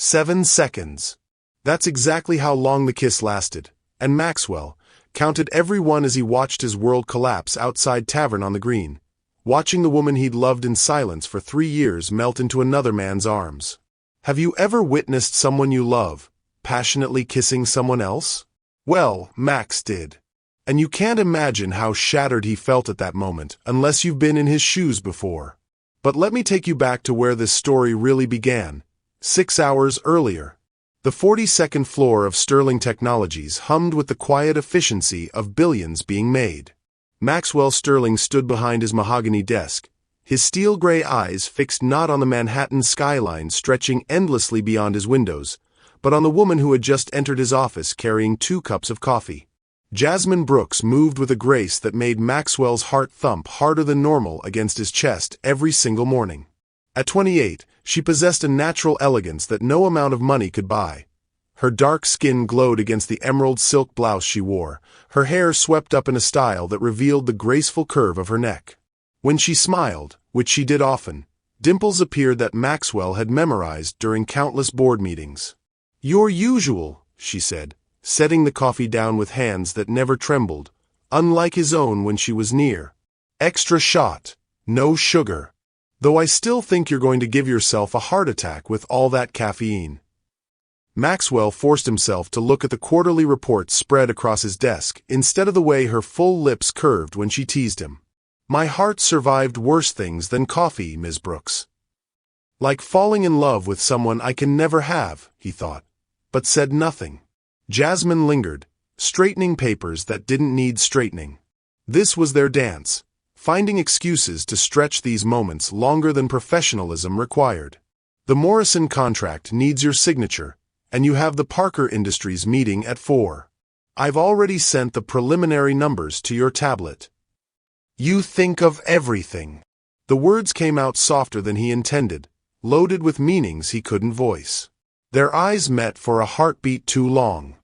7 seconds. That's exactly how long the kiss lasted, and Maxwell counted every one as he watched his world collapse outside Tavern on the green, watching the woman he'd loved in silence for 3 years melt into another man's arms. Have you ever witnessed someone you love passionately kissing someone else? Well, Max did. And you can't imagine how shattered he felt at that moment unless you've been in his shoes before. But let me take you back to where this story really began, 6 hours earlier. The 42nd floor of Sterling Technologies hummed with the quiet efficiency of billions being made. Maxwell Sterling stood behind his mahogany desk, his steel-gray eyes fixed not on the Manhattan skyline stretching endlessly beyond his windows, but on the woman who had just entered his office carrying 2 cups of coffee. Jasmine Brooks moved with a grace that made Maxwell's heart thump harder than normal against his chest every single morning. At 28, she possessed a natural elegance that no amount of money could buy. Her dark skin glowed against the emerald silk blouse she wore, her hair swept up in a style that revealed the graceful curve of her neck. When she smiled, which she did often, dimples appeared that Maxwell had memorized during countless board meetings. "Your usual," she said, setting the coffee down with hands that never trembled, unlike his own when she was near. "Extra shot, no sugar. Though I still think you're going to give yourself a heart attack with all that caffeine." Maxwell forced himself to look at the quarterly reports spread across his desk instead of the way her full lips curved when she teased him. "My heart survived worse things than coffee, Ms. Brooks." Like falling in love with someone I can never have, he thought, but said nothing. Jasmine lingered, straightening papers that didn't need straightening. This was their dance, finding excuses to stretch these moments longer than professionalism required. "The Morrison contract needs your signature, and you have the Parker Industries meeting at 4. I've already sent the preliminary numbers to your tablet." "You think of everything." The words came out softer than he intended, loaded with meanings he couldn't voice. Their eyes met for a heartbeat too long.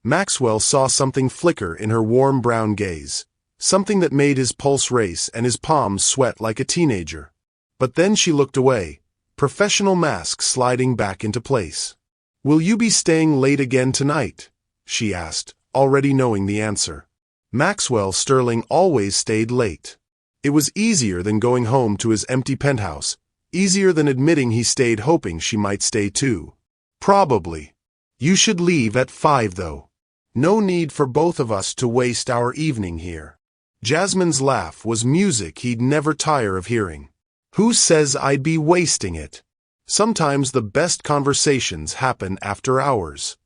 Maxwell saw something flicker in her warm brown gaze, something that made his pulse race and his palms sweat like a teenager. But then she looked away, professional mask sliding back into place. "Will you be staying late again tonight?" she asked, already knowing the answer. Maxwell Sterling always stayed late. It was easier than going home to his empty penthouse, easier than admitting he stayed hoping she might stay too. "Probably. You should leave at 5 though. No need for both of us to waste our evening here." Jasmine's laugh was music he'd never tire of hearing. "Who says I'd be wasting it? Sometimes the best conversations happen after hours."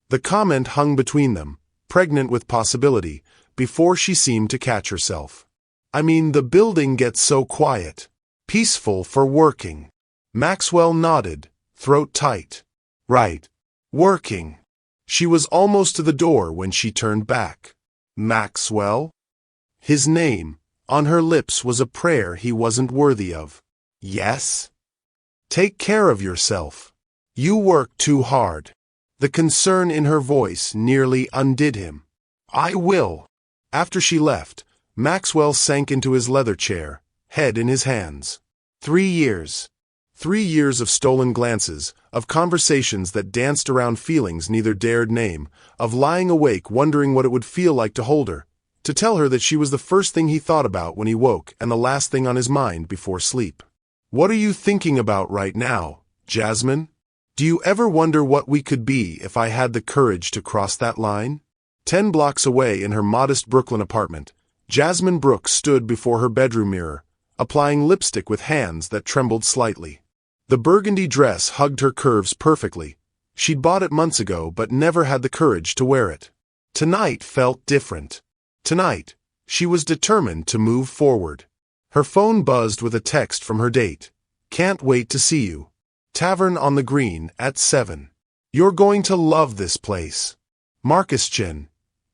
The comment hung between them, pregnant with possibility, before she seemed to catch herself. "I mean, the building gets so quiet. Peaceful for working." Maxwell nodded, throat tight. "Right. Working." She was almost to the door when she turned back. Maxwell? His name, on her lips, was a prayer he wasn't worthy of. "Yes?" "Take care of yourself. You work too hard." The concern in her voice nearly undid him. "I will." After she left, Maxwell sank into his leather chair, head in his hands. 3 years. 3 years of stolen glances, of conversations that danced around feelings neither dared name, of lying awake wondering what it would feel like to hold her, to tell her that she was the first thing he thought about when he woke and the last thing on his mind before sleep. "What are you thinking about right now, Jasmine? Do you ever wonder what we could be if I had the courage to cross that line?" 10 blocks away in her modest Brooklyn apartment, Jasmine Brooks stood before her bedroom mirror, applying lipstick with hands that trembled slightly. The burgundy dress hugged her curves perfectly. She'd bought it months ago but never had the courage to wear it. Tonight felt different. Tonight, she was determined to move forward. Her phone buzzed with a text from her date. "Can't wait to see you. Tavern on the Green at 7. You're going to love this place. Marcus Chen."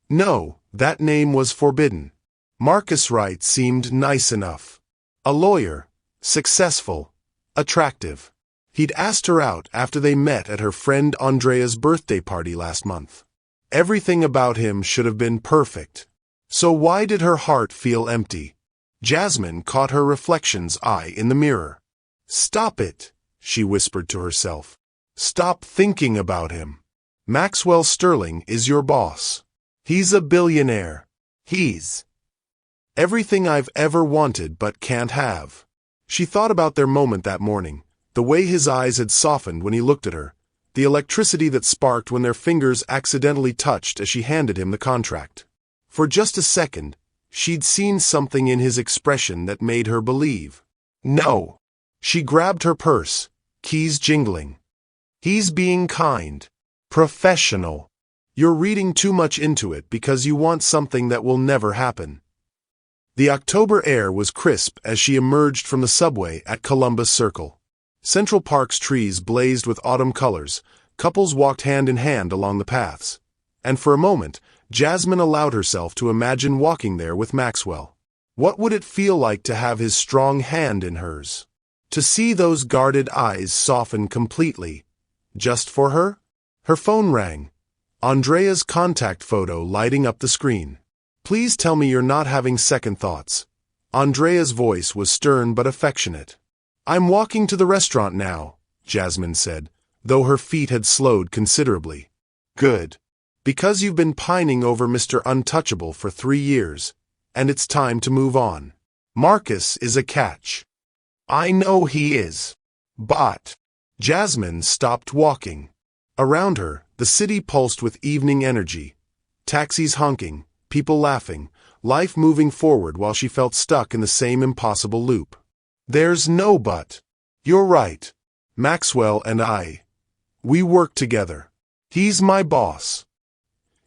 No, that name was forbidden. Marcus Wright seemed nice enough. A lawyer, successful, attractive. He'd asked her out after they met at her friend Andrea's birthday party last month. Everything about him should have been perfect. So why did her heart feel empty? Jasmine caught her reflection's eye in the mirror. "Stop it," she whispered to herself. Stop thinking about him. Maxwell Sterling is your boss. He's a billionaire. He's everything I've ever wanted but can't have. She thought about their moment that morning, the way his eyes had softened when he looked at her, the electricity that sparked when their fingers accidentally touched as she handed him the contract. For just a second, she'd seen something in his expression that made her believe. No. She grabbed her purse, keys jingling. He's being kind. Professional. You're reading too much into it because you want something that will never happen. The October air was crisp as she emerged from the subway at Columbus Circle. Central Park's trees blazed with autumn colors, couples walked hand in hand along the paths. And for a moment, Jasmine allowed herself to imagine walking there with Maxwell. What would it feel like to have his strong hand in hers? To see those guarded eyes soften completely. Just for her? Her phone rang. Andrea's contact photo lighting up the screen. Please tell me you're not having second thoughts. Andrea's voice was stern but affectionate. I'm walking to the restaurant now, Jasmine said, though her feet had slowed considerably. Good. Because you've been pining over Mr. Untouchable for 3 years, and it's time to move on. Marcus is a catch. I know he is. But Jasmine stopped walking. Around her, the city pulsed with evening energy. Taxis honking, people laughing, life moving forward while she felt stuck in the same impossible loop. There's no but. You're right. Maxwell and we work together. He's my boss.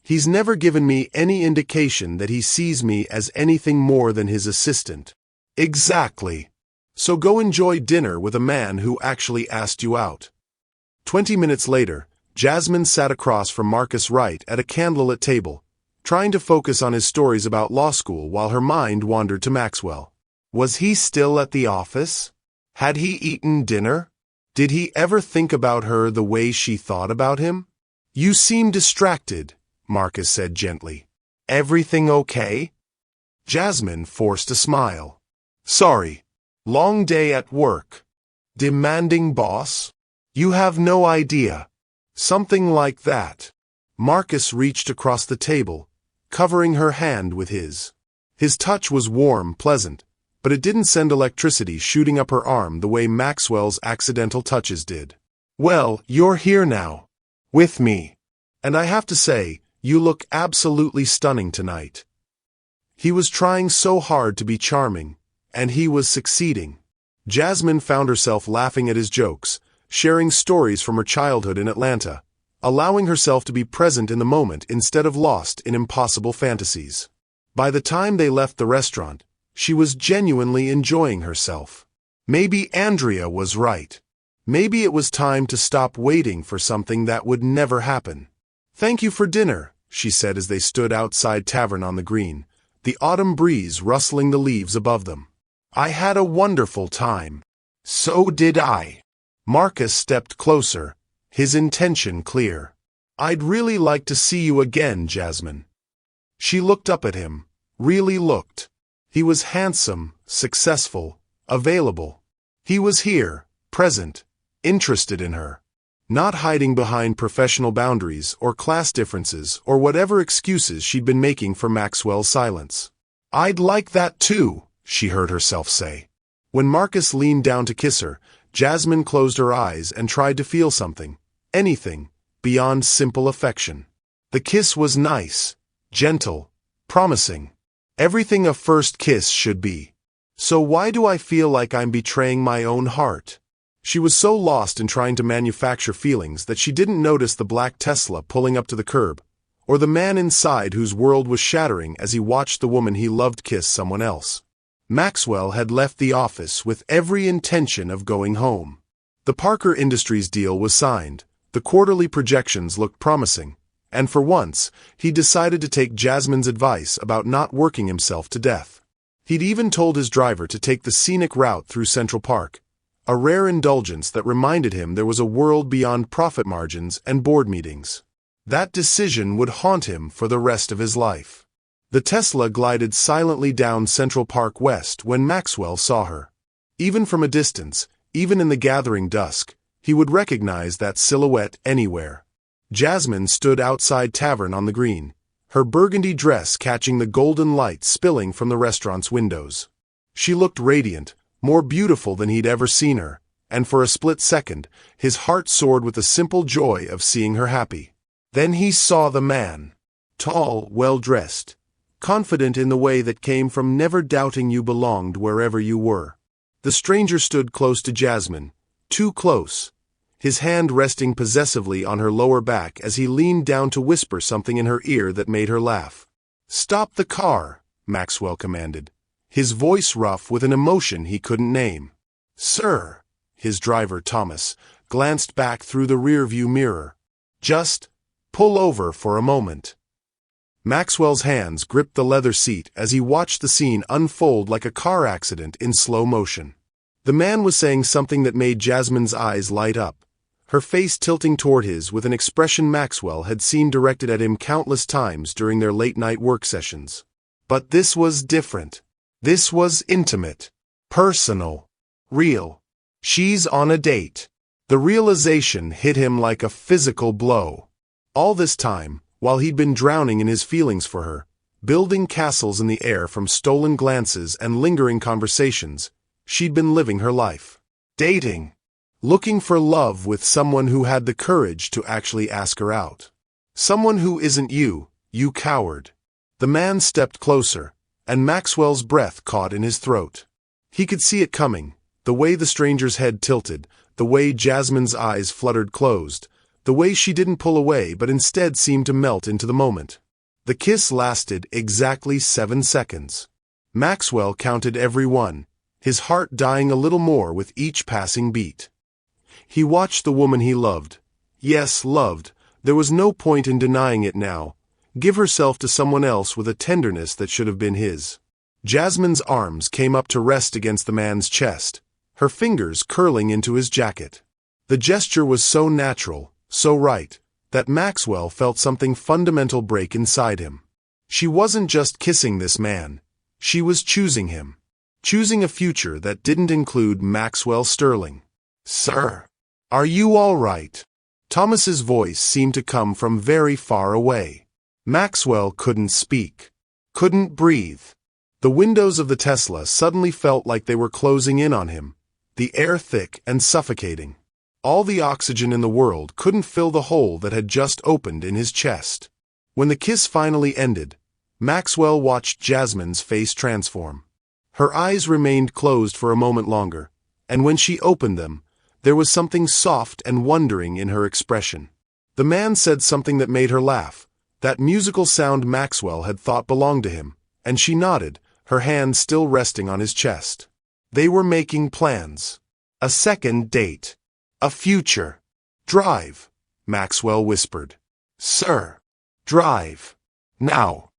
He's never given me any indication that he sees me as anything more than his assistant. Exactly. So go enjoy dinner with a man who actually asked you out. 20 minutes later, Jasmine sat across from Marcus Wright at a candlelit table, trying to focus on his stories about law school while her mind wandered to Maxwell. Was he still at the office? Had he eaten dinner? Did he ever think about her the way she thought about him? You seem distracted, Marcus said gently. Everything okay? Jasmine forced a smile. Sorry. Long day at work. Demanding boss? You have no idea. Something like that. Marcus reached across the table, covering her hand with his. His touch was warm, pleasant, but it didn't send electricity shooting up her arm the way Maxwell's accidental touches did. Well, you're here now. With me. And I have to say, you look absolutely stunning tonight. He was trying so hard to be charming, and he was succeeding. Jasmine found herself laughing at his jokes, sharing stories from her childhood in Atlanta, allowing herself to be present in the moment instead of lost in impossible fantasies. By the time they left the restaurant, she was genuinely enjoying herself. Maybe Andrea was right. Maybe it was time to stop waiting for something that would never happen. Thank you for dinner, she said as they stood outside Tavern on the green, the autumn breeze rustling the leaves above them. I had a wonderful time. So did I. Marcus stepped closer, his intention clear. I'd really like to see you again, Jasmine. She looked up at him, really looked. He was handsome, successful, available. He was here, present, interested in her. Not hiding behind professional boundaries or class differences or whatever excuses she'd been making for Maxwell's silence. I'd like that too, she heard herself say. When Marcus leaned down to kiss her, Jasmine closed her eyes and tried to feel something, anything, beyond simple affection. The kiss was nice, gentle, promising. Everything a first kiss should be. So why do I feel like I'm betraying my own heart? She was so lost in trying to manufacture feelings that she didn't notice the black Tesla pulling up to the curb, or the man inside whose world was shattering as he watched the woman he loved kiss someone else. Maxwell had left the office with every intention of going home. The Parker Industries deal was signed, the quarterly projections looked promising, and for once, he decided to take Jasmine's advice about not working himself to death. He'd even told his driver to take the scenic route through Central Park, a rare indulgence that reminded him there was a world beyond profit margins and board meetings. That decision would haunt him for the rest of his life. The Tesla glided silently down Central Park West when Maxwell saw her. Even from a distance, even in the gathering dusk, He would recognize that silhouette anywhere. Jasmine stood outside Tavern on the green, her burgundy dress catching the golden light spilling from the restaurant's windows. She looked radiant, more beautiful than he'd ever seen her, and for a split second, his heart soared with the simple joy of seeing her happy. Then he saw the man. Tall, well-dressed, confident in the way that came from never doubting you belonged wherever you were. The stranger stood close to Jasmine, too close, his hand resting possessively on her lower back as he leaned down to whisper something in her ear that made her laugh. "Stop the car," Maxwell commanded, his voice rough with an emotion he couldn't name. "Sir," his driver, Thomas, glanced back through the rearview mirror. "Just pull over for a moment." Maxwell's hands gripped the leather seat as he watched the scene unfold like a car accident in slow motion. The man was saying something that made Jasmine's eyes light up, her face tilting toward his with an expression Maxwell had seen directed at him countless times during their late-night work sessions. But this was different. This was intimate, personal, real. She's on a date. The realization hit him like a physical blow. All this time, while he'd been drowning in his feelings for her, building castles in the air from stolen glances and lingering conversations, she'd been living her life. Dating. Looking for love with someone who had the courage to actually ask her out. Someone who isn't you, you coward. The man stepped closer, and Maxwell's breath caught in his throat. He could see it coming, the way the stranger's head tilted, the way Jasmine's eyes fluttered closed, the way she didn't pull away but instead seemed to melt into the moment. The kiss lasted exactly 7 seconds. Maxwell counted every one, his heart dying a little more with each passing beat. He watched the woman he loved. Yes, loved. There was no point in denying it now. Give herself to someone else with a tenderness that should have been his. Jasmine's arms came up to rest against the man's chest, her fingers curling into his jacket. The gesture was so natural, so right, that Maxwell felt something fundamental break inside him. She wasn't just kissing this man. She was choosing him. Choosing a future that didn't include Maxwell Sterling. "Sir, are you all right?" Thomas's voice seemed to come from very far away. Maxwell couldn't speak, couldn't breathe. The windows of the Tesla suddenly felt like they were closing in on him, the air thick and suffocating. All the oxygen in the world couldn't fill the hole that had just opened in his chest. When the kiss finally ended, Maxwell watched Jasmine's face transform. Her eyes remained closed for a moment longer, and when she opened them, there was something soft and wondering in her expression. The man said something that made her laugh, that musical sound Maxwell had thought belonged to him, and she nodded, her hand still resting on his chest. They were making plans. A second date. A future. "Drive," Maxwell whispered. "Sir, drive. Now."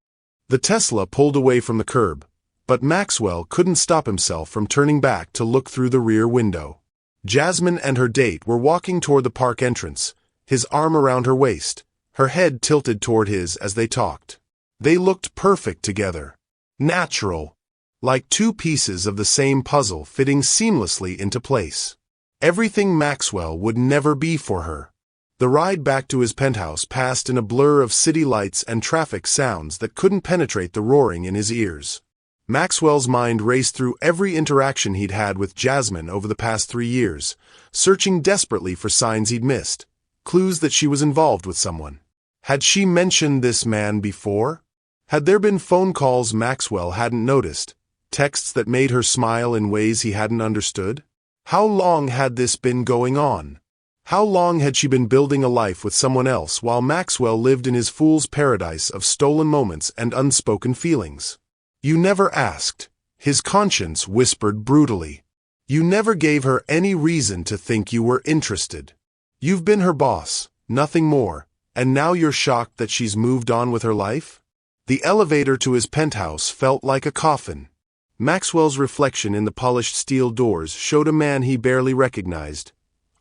The Tesla pulled away from the curb, but Maxwell couldn't stop himself from turning back to look through the rear window. Jasmine and her date were walking toward the park entrance, his arm around her waist, her head tilted toward his as they talked. They looked perfect together. Natural. Like two pieces of the same puzzle fitting seamlessly into place. Everything Maxwell would never be for her. The ride back to his penthouse passed in a blur of city lights and traffic sounds that couldn't penetrate the roaring in his ears. Maxwell's mind raced through every interaction he'd had with Jasmine over the past 3 years, searching desperately for signs he'd missed, clues that she was involved with someone. Had she mentioned this man before? Had there been phone calls Maxwell hadn't noticed, texts that made her smile in ways he hadn't understood? How long had this been going on? How long had she been building a life with someone else while Maxwell lived in his fool's paradise of stolen moments and unspoken feelings? "You never asked," his conscience whispered brutally. "You never gave her any reason to think you were interested. You've been her boss, nothing more, and now you're shocked that she's moved on with her life?" The elevator to his penthouse felt like a coffin. Maxwell's reflection in the polished steel doors showed a man he barely recognized.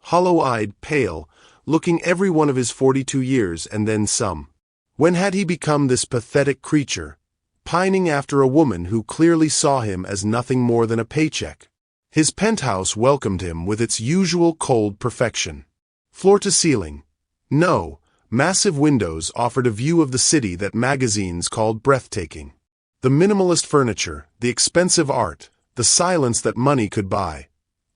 Hollow-eyed, pale, looking every one of his 42 years and then some. When had he become this pathetic creature, pining after a woman who clearly saw him as nothing more than a paycheck? His penthouse welcomed him with its usual cold perfection. Floor to ceiling. No, massive windows offered a view of the city that magazines called breathtaking. The minimalist furniture, the expensive art, the silence that money could buy.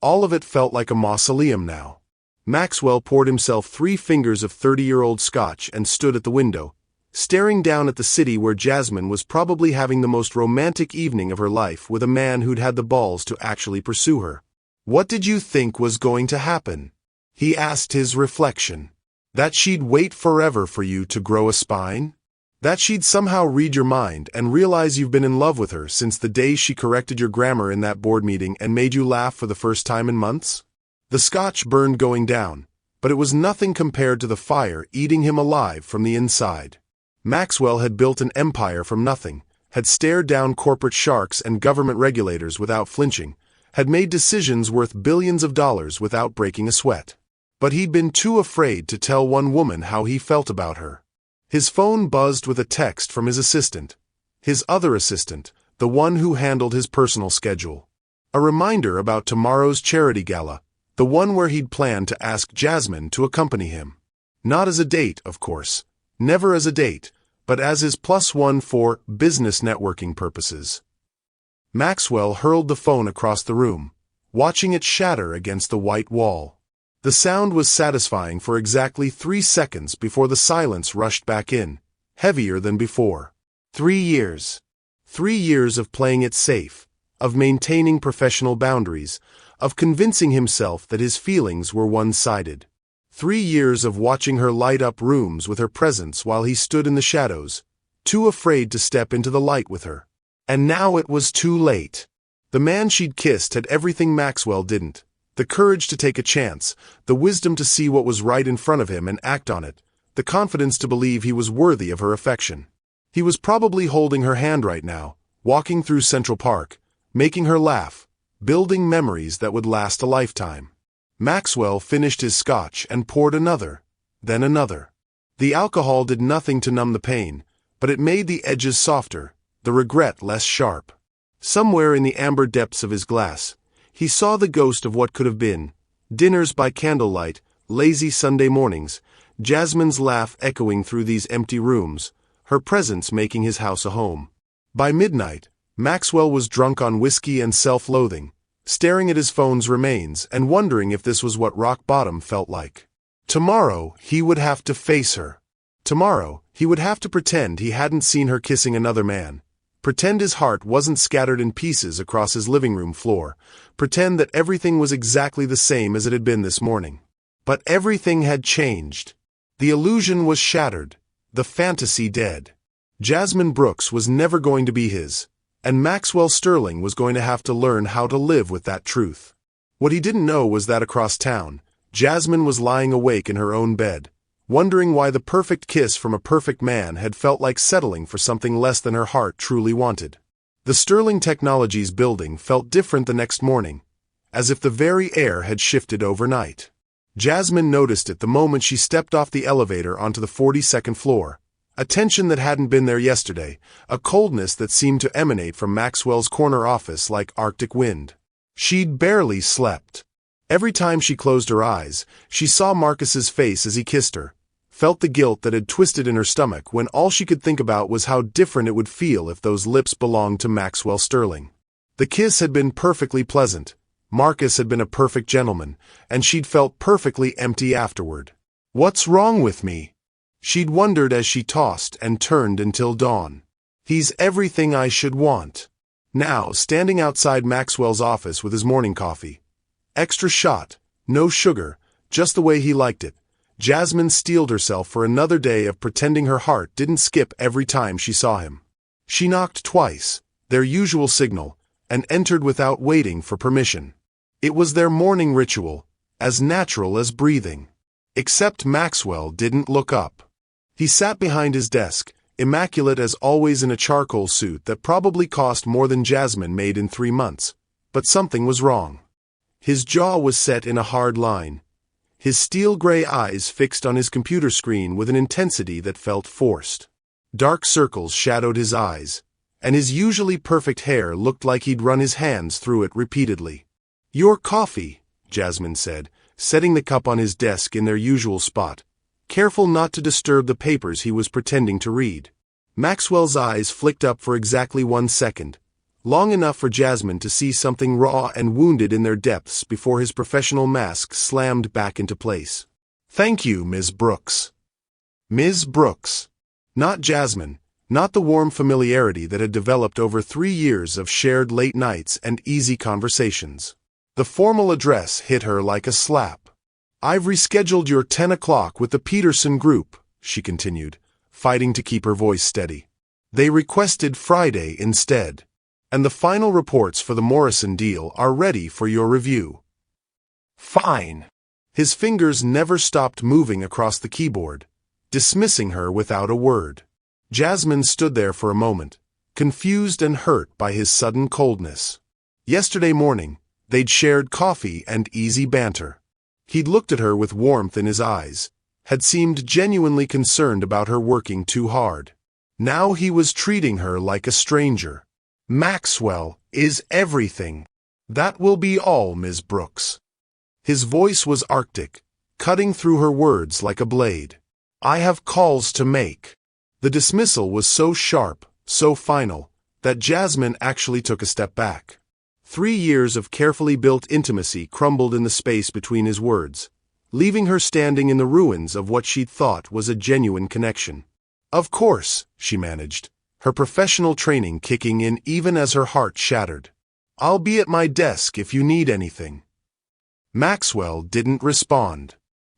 All of it felt like a mausoleum now. Maxwell poured himself 3 fingers of 30-year-old scotch and stood at the window, staring down at the city where Jasmine was probably having the most romantic evening of her life with a man who'd had the balls to actually pursue her. "What did you think was going to happen?" he asked his reflection. "That she'd wait forever for you to grow a spine? That she'd somehow read your mind and realize you've been in love with her since the day she corrected your grammar in that board meeting and made you laugh for the first time in months?" The scotch burned going down, but it was nothing compared to the fire eating him alive from the inside. Maxwell had built an empire from nothing, had stared down corporate sharks and government regulators without flinching, had made decisions worth billions of dollars without breaking a sweat. But he'd been too afraid to tell one woman how he felt about her. His phone buzzed with a text from his assistant. His other assistant, the one who handled his personal schedule. A reminder about tomorrow's charity gala, the one where he'd planned to ask Jasmine to accompany him. Not as a date, of course. Never as a date, but as his +1 for business networking purposes. Maxwell hurled the phone across the room, watching it shatter against the white wall. The sound was satisfying for exactly 3 seconds before the silence rushed back in, heavier than before. 3 years. 3 years of playing it safe, of maintaining professional boundaries, of convincing himself that his feelings were one-sided. 3 years of watching her light up rooms with her presence while he stood in the shadows, too afraid to step into the light with her. And now it was too late. The man she'd kissed had everything Maxwell didn't. The courage to take a chance, the wisdom to see what was right in front of him and act on it, the confidence to believe he was worthy of her affection. He was probably holding her hand right now, walking through Central Park, making her laugh, building memories that would last a lifetime. Maxwell finished his scotch and poured another, then another. The alcohol did nothing to numb the pain, but it made the edges softer, the regret less sharp. Somewhere in the amber depths of his glass, he saw the ghost of what could have been. Dinners by candlelight, lazy Sunday mornings, Jasmine's laugh echoing through these empty rooms, her presence making his house a home. By midnight, Maxwell was drunk on whiskey and self-loathing, staring at his phone's remains and wondering if this was what rock bottom felt like. Tomorrow, he would have to face her. Tomorrow, he would have to pretend he hadn't seen her kissing another man. Pretend his heart wasn't scattered in pieces across his living room floor. Pretend that everything was exactly the same as it had been this morning. But everything had changed. The illusion was shattered, the fantasy dead. Jasmine Brooks was never going to be his, and Maxwell Sterling was going to have to learn how to live with that truth. What he didn't know was that across town, Jasmine was lying awake in her own bed, wondering why the perfect kiss from a perfect man had felt like settling for something less than her heart truly wanted. The Sterling Technologies building felt different the next morning, as if the very air had shifted overnight. Jasmine noticed it the moment she stepped off the elevator onto the 42nd floor, a tension that hadn't been there yesterday, a coldness that seemed to emanate from Maxwell's corner office like Arctic wind. She'd barely slept. Every time she closed her eyes, she saw Marcus's face as he kissed her, felt the guilt that had twisted in her stomach when all she could think about was how different it would feel if those lips belonged to Maxwell Sterling. The kiss had been perfectly pleasant. Marcus had been a perfect gentleman, and she'd felt perfectly empty afterward. "What's wrong with me?" she'd wondered as she tossed and turned until dawn. "He's everything I should want." Now, standing outside Maxwell's office with his morning coffee, extra shot, no sugar, just the way he liked it, Jasmine steeled herself for another day of pretending her heart didn't skip every time she saw him. She knocked twice, their usual signal, and entered without waiting for permission. It was their morning ritual, as natural as breathing. Except Maxwell didn't look up. He sat behind his desk, immaculate as always in a charcoal suit that probably cost more than Jasmine made in 3 months, but something was wrong. His jaw was set in a hard line, his steel-gray eyes fixed on his computer screen with an intensity that felt forced. Dark circles shadowed his eyes, and his usually perfect hair looked like he'd run his hands through it repeatedly. "Your coffee," Jasmine said, setting the cup on his desk in their usual spot, careful not to disturb the papers he was pretending to read. Maxwell's eyes flicked up for exactly 1 second, long enough for Jasmine to see something raw and wounded in their depths before his professional mask slammed back into place. "Thank you, Ms. Brooks." Ms. Brooks. Not Jasmine, not the warm familiarity that had developed over 3 years of shared late nights and easy conversations. The formal address hit her like a slap. "I've rescheduled your 10 o'clock with the Peterson Group," she continued, fighting to keep her voice steady. "They requested Friday instead. And the final reports for the Morrison deal are ready for your review." "Fine." His fingers never stopped moving across the keyboard, dismissing her without a word. Jasmine stood there for a moment, confused and hurt by his sudden coldness. Yesterday morning, they'd shared coffee and easy banter. He'd looked at her with warmth in his eyes, had seemed genuinely concerned about her working too hard. Now he was treating her like a stranger. "Maxwell is everything. That will be all, Ms. Brooks." His voice was arctic, cutting through her words like a blade. "I have calls to make." The dismissal was so sharp, so final, that Jasmine actually took a step back. 3 years of carefully built intimacy crumbled in the space between his words, leaving her standing in the ruins of what she'd thought was a genuine connection. "Of course," she managed, her professional training kicking in even as her heart shattered. "I'll be at my desk if you need anything." Maxwell didn't respond.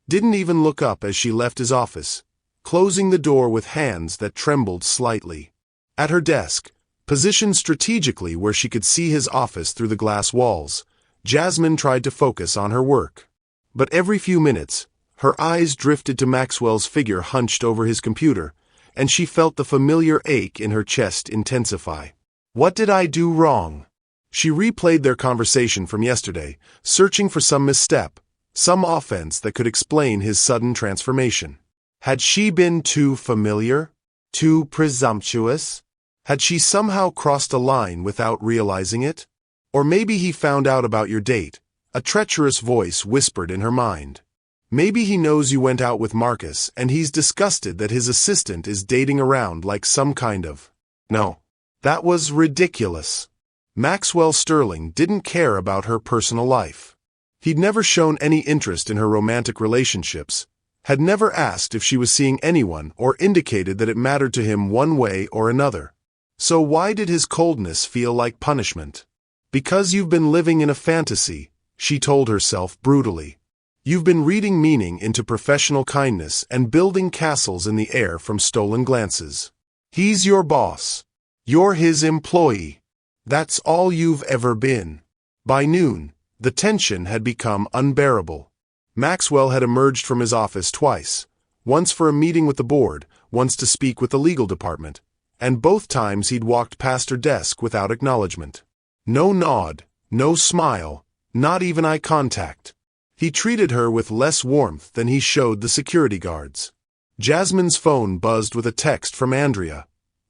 Didn't even look up as she left his office, closing the door with hands that trembled slightly. At her desk, positioned strategically where she could see his office through the glass walls, Jasmine tried to focus on her work. But every few minutes, her eyes drifted to Maxwell's figure hunched over his computer, and she felt the familiar ache in her chest intensify. "What did I do wrong?" She replayed their conversation from yesterday, searching for some misstep, some offense that could explain his sudden transformation. Had she been too familiar? Too presumptuous? Had she somehow crossed a line without realizing it? Or maybe he found out about your date, a treacherous voice whispered in her mind. Maybe he knows you went out with Marcus and he's disgusted that his assistant is dating around like some kind of... No. That was ridiculous. Maxwell Sterling didn't care about her personal life. He'd never shown any interest in her romantic relationships, had never asked if she was seeing anyone or indicated that it mattered to him one way or another. So why did his coldness feel like punishment? "Because you've been living in a fantasy," she told herself brutally. "You've been reading meaning into professional kindness and building castles in the air from stolen glances. He's your boss. You're his employee. That's all you've ever been." By noon, the tension had become unbearable. Maxwell had emerged from his office twice, once for a meeting with the board, once to speak with the legal department, and both times he'd walked past her desk without acknowledgement. No nod, no smile, not even eye contact. He treated her with less warmth than he showed the security guards. Jasmine's phone buzzed with a text from Andrea.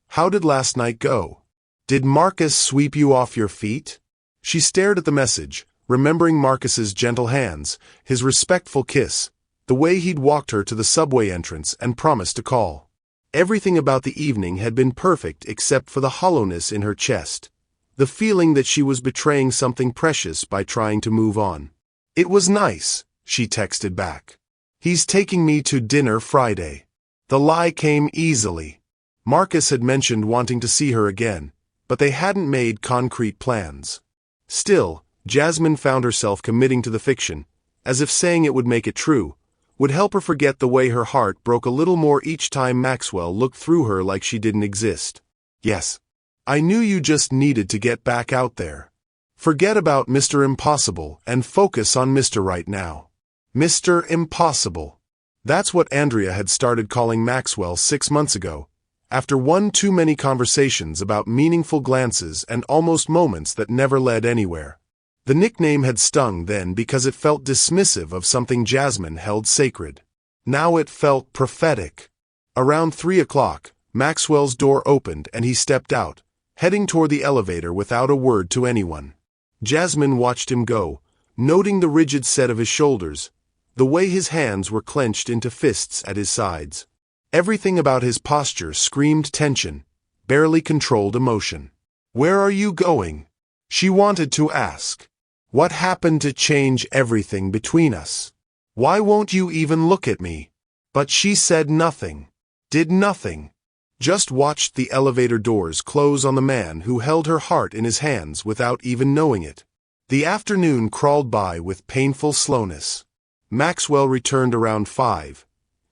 "How did last night go? Did Marcus sweep you off your feet?" She stared at the message, remembering Marcus's gentle hands, his respectful kiss, the way he'd walked her to the subway entrance and promised to call. Everything about the evening had been perfect except for the hollowness in her chest, the feeling that she was betraying something precious by trying to move on. "It was nice," she texted back. "He's taking me to dinner Friday." The lie came easily. Marcus had mentioned wanting to see her again, but they hadn't made concrete plans. Still, Jasmine found herself committing to the fiction, as if saying it would make it true, would help her forget the way her heart broke a little more each time Maxwell looked through her like she didn't exist. "Yes. I knew you just needed to get back out there. Forget about Mr. Impossible and focus on Mr. Right now." Mr. Impossible. That's what Andrea had started calling Maxwell 6 months ago, after one too many conversations about meaningful glances and almost moments that never led anywhere. The nickname had stung then because it felt dismissive of something Jasmine held sacred. Now it felt prophetic. Around 3 o'clock, Maxwell's door opened and he stepped out, heading toward the elevator without a word to anyone. Jasmine watched him go, noting the rigid set of his shoulders, the way his hands were clenched into fists at his sides. Everything about his posture screamed tension, barely controlled emotion. "Where are you going?" she wanted to ask. "What happened to change everything between us? Why won't you even look at me?" But she said nothing, did nothing, just watched the elevator doors close on the man who held her heart in his hands without even knowing it. The afternoon crawled by with painful slowness. Maxwell returned around 5,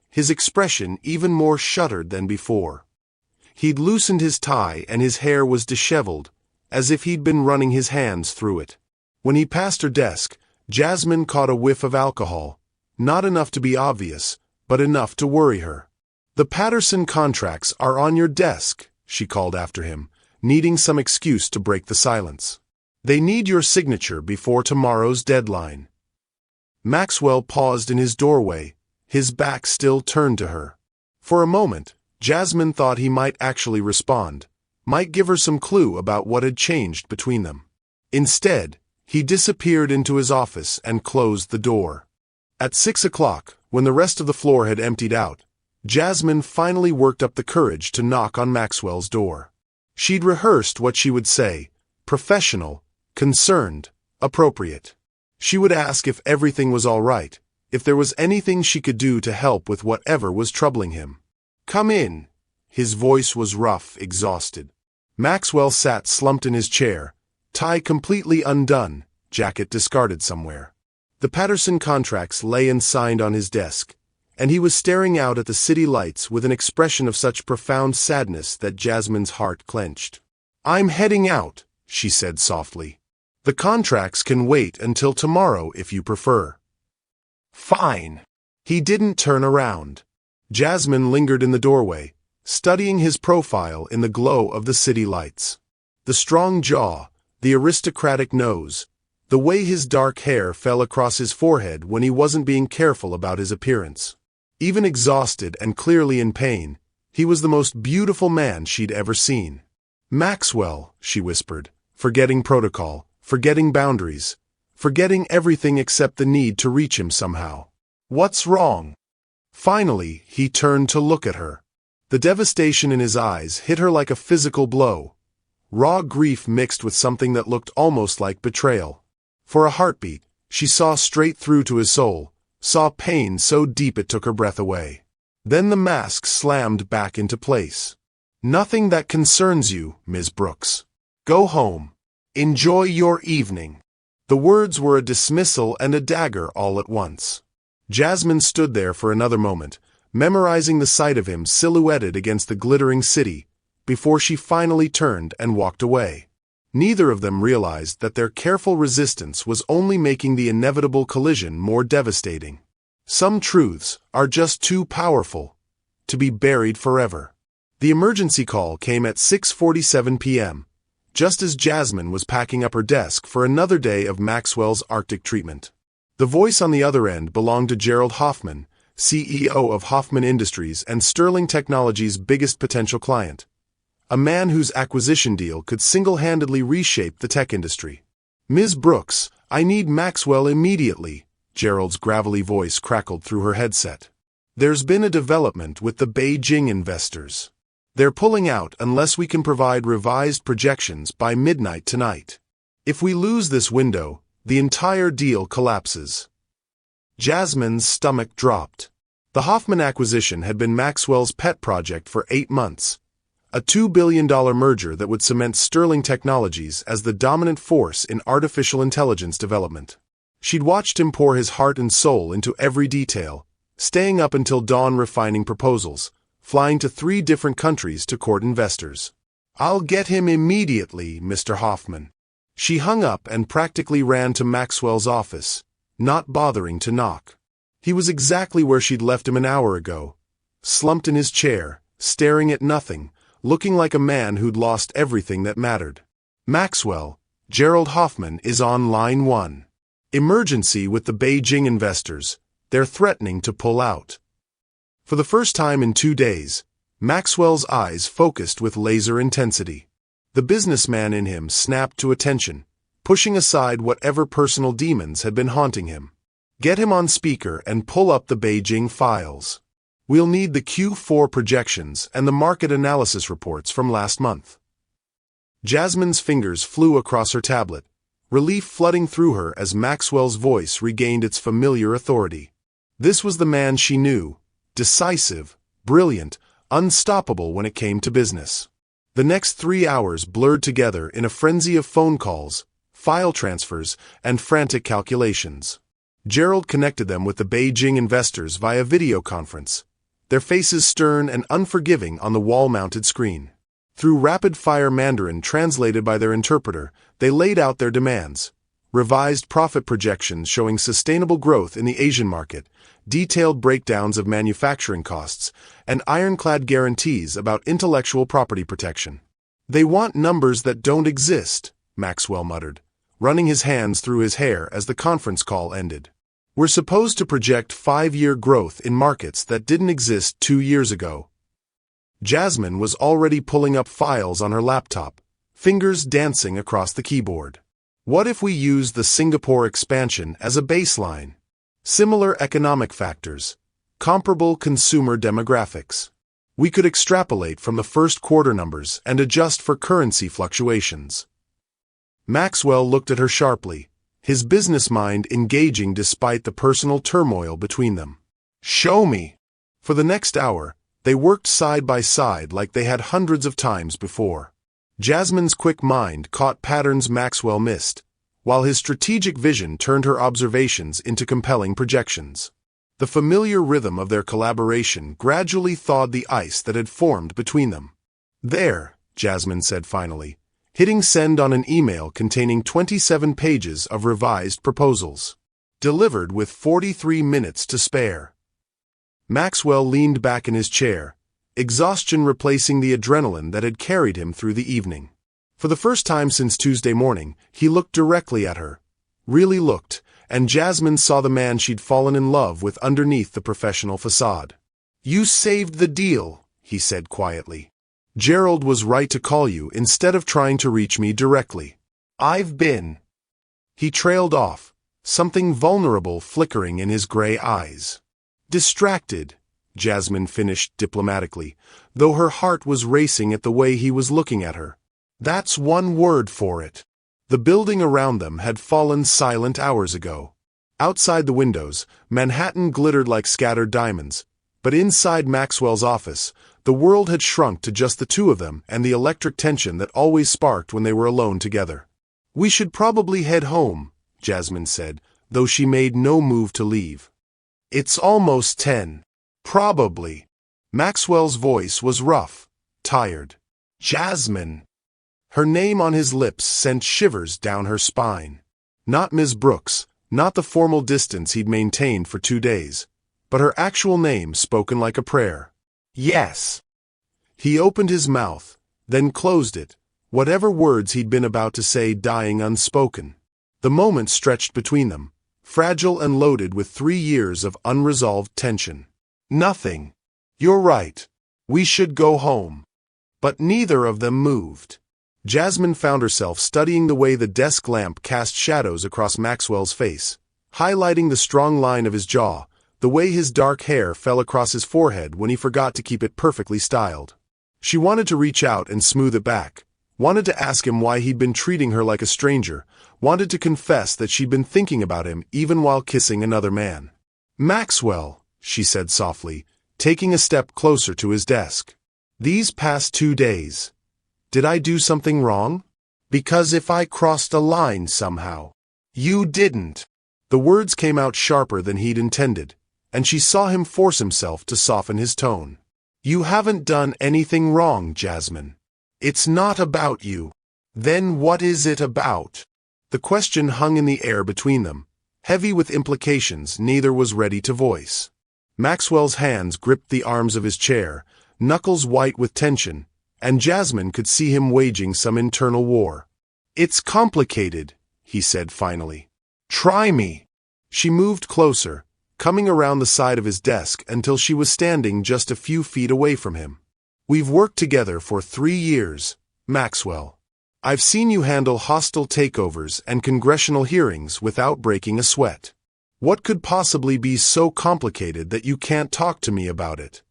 his expression even more shuttered than before. He'd loosened his tie and his hair was disheveled, as if he'd been running his hands through it. When he passed her desk, Jasmine caught a whiff of alcohol, not enough to be obvious, but enough to worry her. "The Patterson contracts are on your desk," she called after him, needing some excuse to break the silence. "They need your signature before tomorrow's deadline." Maxwell paused in his doorway, his back still turned to her. For a moment, Jasmine thought he might actually respond, might give her some clue about what had changed between them. Instead, he disappeared into his office and closed the door. At 6 o'clock, when the rest of the floor had emptied out, Jasmine finally worked up the courage to knock on Maxwell's door. She'd rehearsed what she would say, professional, concerned, appropriate. She would ask if everything was all right, if there was anything she could do to help with whatever was troubling him. "Come in." His voice was rough, exhausted. Maxwell sat slumped in his chair, tie completely undone, jacket discarded somewhere. The Patterson contracts lay unsigned on his desk, and he was staring out at the city lights with an expression of such profound sadness that Jasmine's heart clenched. "I'm heading out," she said softly. "The contracts can wait until tomorrow if you prefer." "Fine." He didn't turn around. Jasmine lingered in the doorway, studying his profile in the glow of the city lights. The strong jaw, the aristocratic nose, the way his dark hair fell across his forehead when he wasn't being careful about his appearance. Even exhausted and clearly in pain, he was the most beautiful man she'd ever seen. "Maxwell," she whispered, forgetting protocol, forgetting boundaries, forgetting everything except the need to reach him somehow. "What's wrong?" Finally, he turned to look at her. The devastation in his eyes hit her like a physical blow. Raw grief mixed with something that looked almost like betrayal. For a heartbeat, she saw straight through to his soul, saw pain so deep it took her breath away. Then the mask slammed back into place. "Nothing that concerns you, Ms. Brooks. Go home. Enjoy your evening." The words were a dismissal and a dagger all at once. Jasmine stood there for another moment, memorizing the sight of him silhouetted against the glittering city, before she finally turned and walked away. Neither of them realized that their careful resistance was only making the inevitable collision more devastating. Some truths are just too powerful to be buried forever. The emergency call came at 6:47 p.m., just as Jasmine was packing up her desk for another day of Maxwell's Arctic treatment. The voice on the other end belonged to Gerald Hoffman, CEO of Hoffman Industries and Sterling Technologies' biggest potential client. A man whose acquisition deal could single-handedly reshape the tech industry. "Ms. Brooks, I need Maxwell immediately," Gerald's gravelly voice crackled through her headset. "There's been a development with the Beijing investors. They're pulling out unless we can provide revised projections by midnight tonight. If we lose this window, the entire deal collapses." Jasmine's stomach dropped. The Hoffman acquisition had been Maxwell's pet project for 8 months. A $2 billion merger that would cement Sterling Technologies as the dominant force in artificial intelligence development. She'd watched him pour his heart and soul into every detail, staying up until dawn refining proposals, flying to 3 different countries to court investors. "I'll get him immediately, Mr. Hoffman." She hung up and practically ran to Maxwell's office, not bothering to knock. He was exactly where she'd left him an hour ago, slumped in his chair, staring at nothing, looking like a man who'd lost everything that mattered. "Maxwell, Gerald Hoffman is on line 1. Emergency with the Beijing investors. They're threatening to pull out." For the first time in 2 days, Maxwell's eyes focused with laser intensity. The businessman in him snapped to attention, pushing aside whatever personal demons had been haunting him. Get him on speaker and pull up the Beijing files. We'll need the Q4 projections and the market analysis reports from last month. Jasmine's fingers flew across her tablet, relief flooding through her as Maxwell's voice regained its familiar authority. This was the man she knew, decisive, brilliant, unstoppable when it came to business. The next 3 hours blurred together in a frenzy of phone calls, file transfers, and frantic calculations. Gerald connected them with the Beijing investors via video conference, their faces stern and unforgiving on the wall-mounted screen. Through rapid-fire Mandarin translated by their interpreter, they laid out their demands. Revised profit projections showing sustainable growth in the Asian market, detailed breakdowns of manufacturing costs, and ironclad guarantees about intellectual property protection. They want numbers that don't exist, Maxwell muttered, running his hands through his hair as the conference call ended. We're supposed to project 5-year growth in markets that didn't exist 2 years ago. Jasmine was already pulling up files on her laptop, fingers dancing across the keyboard. What if we use the Singapore expansion as a baseline? Similar economic factors, comparable consumer demographics. We could extrapolate from the first quarter numbers and adjust for currency fluctuations. Maxwell looked at her sharply, his business mind engaging despite the personal turmoil between them. Show me! For the next hour, they worked side by side like they had hundreds of times before. Jasmine's quick mind caught patterns Maxwell missed, while his strategic vision turned her observations into compelling projections. The familiar rhythm of their collaboration gradually thawed the ice that had formed between them. There, Jasmine said finally, hitting send on an email containing 27 pages of revised proposals. Delivered with 43 minutes to spare. Maxwell leaned back in his chair, exhaustion replacing the adrenaline that had carried him through the evening. For the first time since Tuesday morning, he looked directly at her. Really looked, and Jasmine saw the man she'd fallen in love with underneath the professional facade. You saved the deal, he said quietly. Gerald was right to call you instead of trying to reach me directly. I've been. He trailed off, something vulnerable flickering in his gray eyes. Distracted, Jasmine finished diplomatically, though her heart was racing at the way he was looking at her. That's one word for it. The building around them had fallen silent hours ago. Outside the windows, Manhattan glittered like scattered diamonds, but inside Maxwell's office, the world had shrunk to just the two of them and the electric tension that always sparked when they were alone together. We should probably head home, Jasmine said, though she made no move to leave. It's almost 10. Probably. Maxwell's voice was rough, tired. Jasmine. Her name on his lips sent shivers down her spine. Not Ms. Brooks, not the formal distance he'd maintained for 2 days, but her actual name spoken like a prayer. Yes. He opened his mouth, then closed it, whatever words he'd been about to say dying unspoken. The moment stretched between them, fragile and loaded with 3 years of unresolved tension. Nothing. You're right. We should go home. But neither of them moved. Jasmine found herself studying the way the desk lamp cast shadows across Maxwell's face, highlighting the strong line of his jaw, the way his dark hair fell across his forehead when he forgot to keep it perfectly styled. She wanted to reach out and smooth it back, wanted to ask him why he'd been treating her like a stranger, wanted to confess that she'd been thinking about him even while kissing another man. Maxwell, she said softly, taking a step closer to his desk. These past 2 days. Did I do something wrong? Because if I crossed a line somehow. You didn't. The words came out sharper than he'd intended, and she saw him force himself to soften his tone. You haven't done anything wrong, Jasmine. It's not about you. Then what is it about? The question hung in the air between them, heavy with implications neither was ready to voice. Maxwell's hands gripped the arms of his chair, knuckles white with tension, and Jasmine could see him waging some internal war. It's complicated, he said finally. Try me. She moved closer, coming around the side of his desk until she was standing just a few feet away from him. We've worked together for 3 years, Maxwell. I've seen you handle hostile takeovers and congressional hearings without breaking a sweat. What could possibly be so complicated that you can't talk to me about it?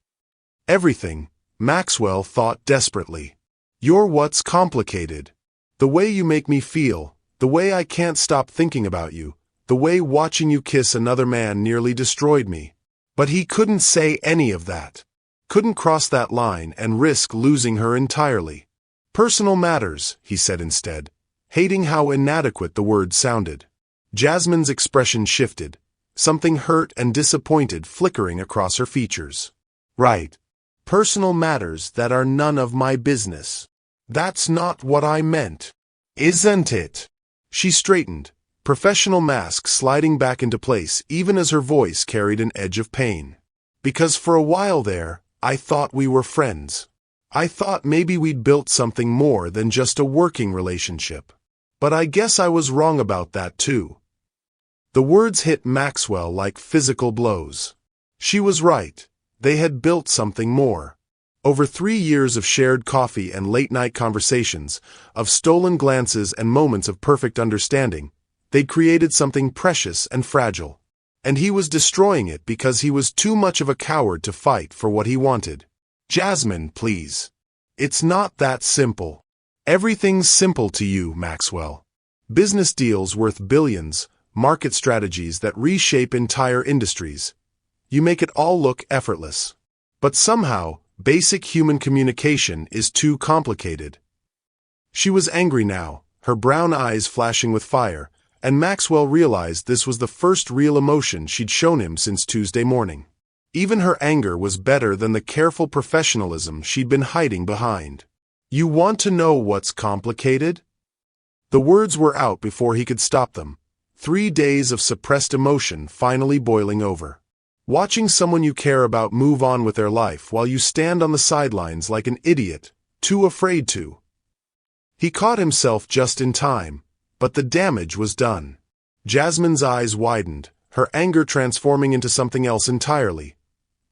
Everything, Maxwell thought desperately. You're what's complicated. The way you make me feel, the way I can't stop thinking about you, the way watching you kiss another man nearly destroyed me. But he couldn't say any of that. Couldn't cross that line and risk losing her entirely. Personal matters, he said instead, hating how inadequate the word sounded. Jasmine's expression shifted, something hurt and disappointed flickering across her features. Right. Personal matters that are none of my business. That's not what I meant. Isn't it? She straightened, professional mask sliding back into place even as her voice carried an edge of pain. Because for a while there, I thought we were friends. I thought maybe we'd built something more than just a working relationship. But I guess I was wrong about that too. The words hit Maxwell like physical blows. She was right. They had built something more. Over 3 years of shared coffee and late-night conversations, of stolen glances and moments of perfect understanding, they'd created something precious and fragile. And he was destroying it because he was too much of a coward to fight for what he wanted. Jasmine, please. It's not that simple. Everything's simple to you, Maxwell. Business deals worth billions, market strategies that reshape entire industries. You make it all look effortless. But somehow, basic human communication is too complicated. She was angry now, her brown eyes flashing with fire, and Maxwell realized this was the first real emotion she'd shown him since Tuesday morning. Even her anger was better than the careful professionalism she'd been hiding behind. You want to know what's complicated? The words were out before he could stop them. 3 days of suppressed emotion finally boiling over. Watching someone you care about move on with their life while you stand on the sidelines like an idiot, too afraid to. He caught himself just in time, but the damage was done. Jasmine's eyes widened, her anger transforming into something else entirely.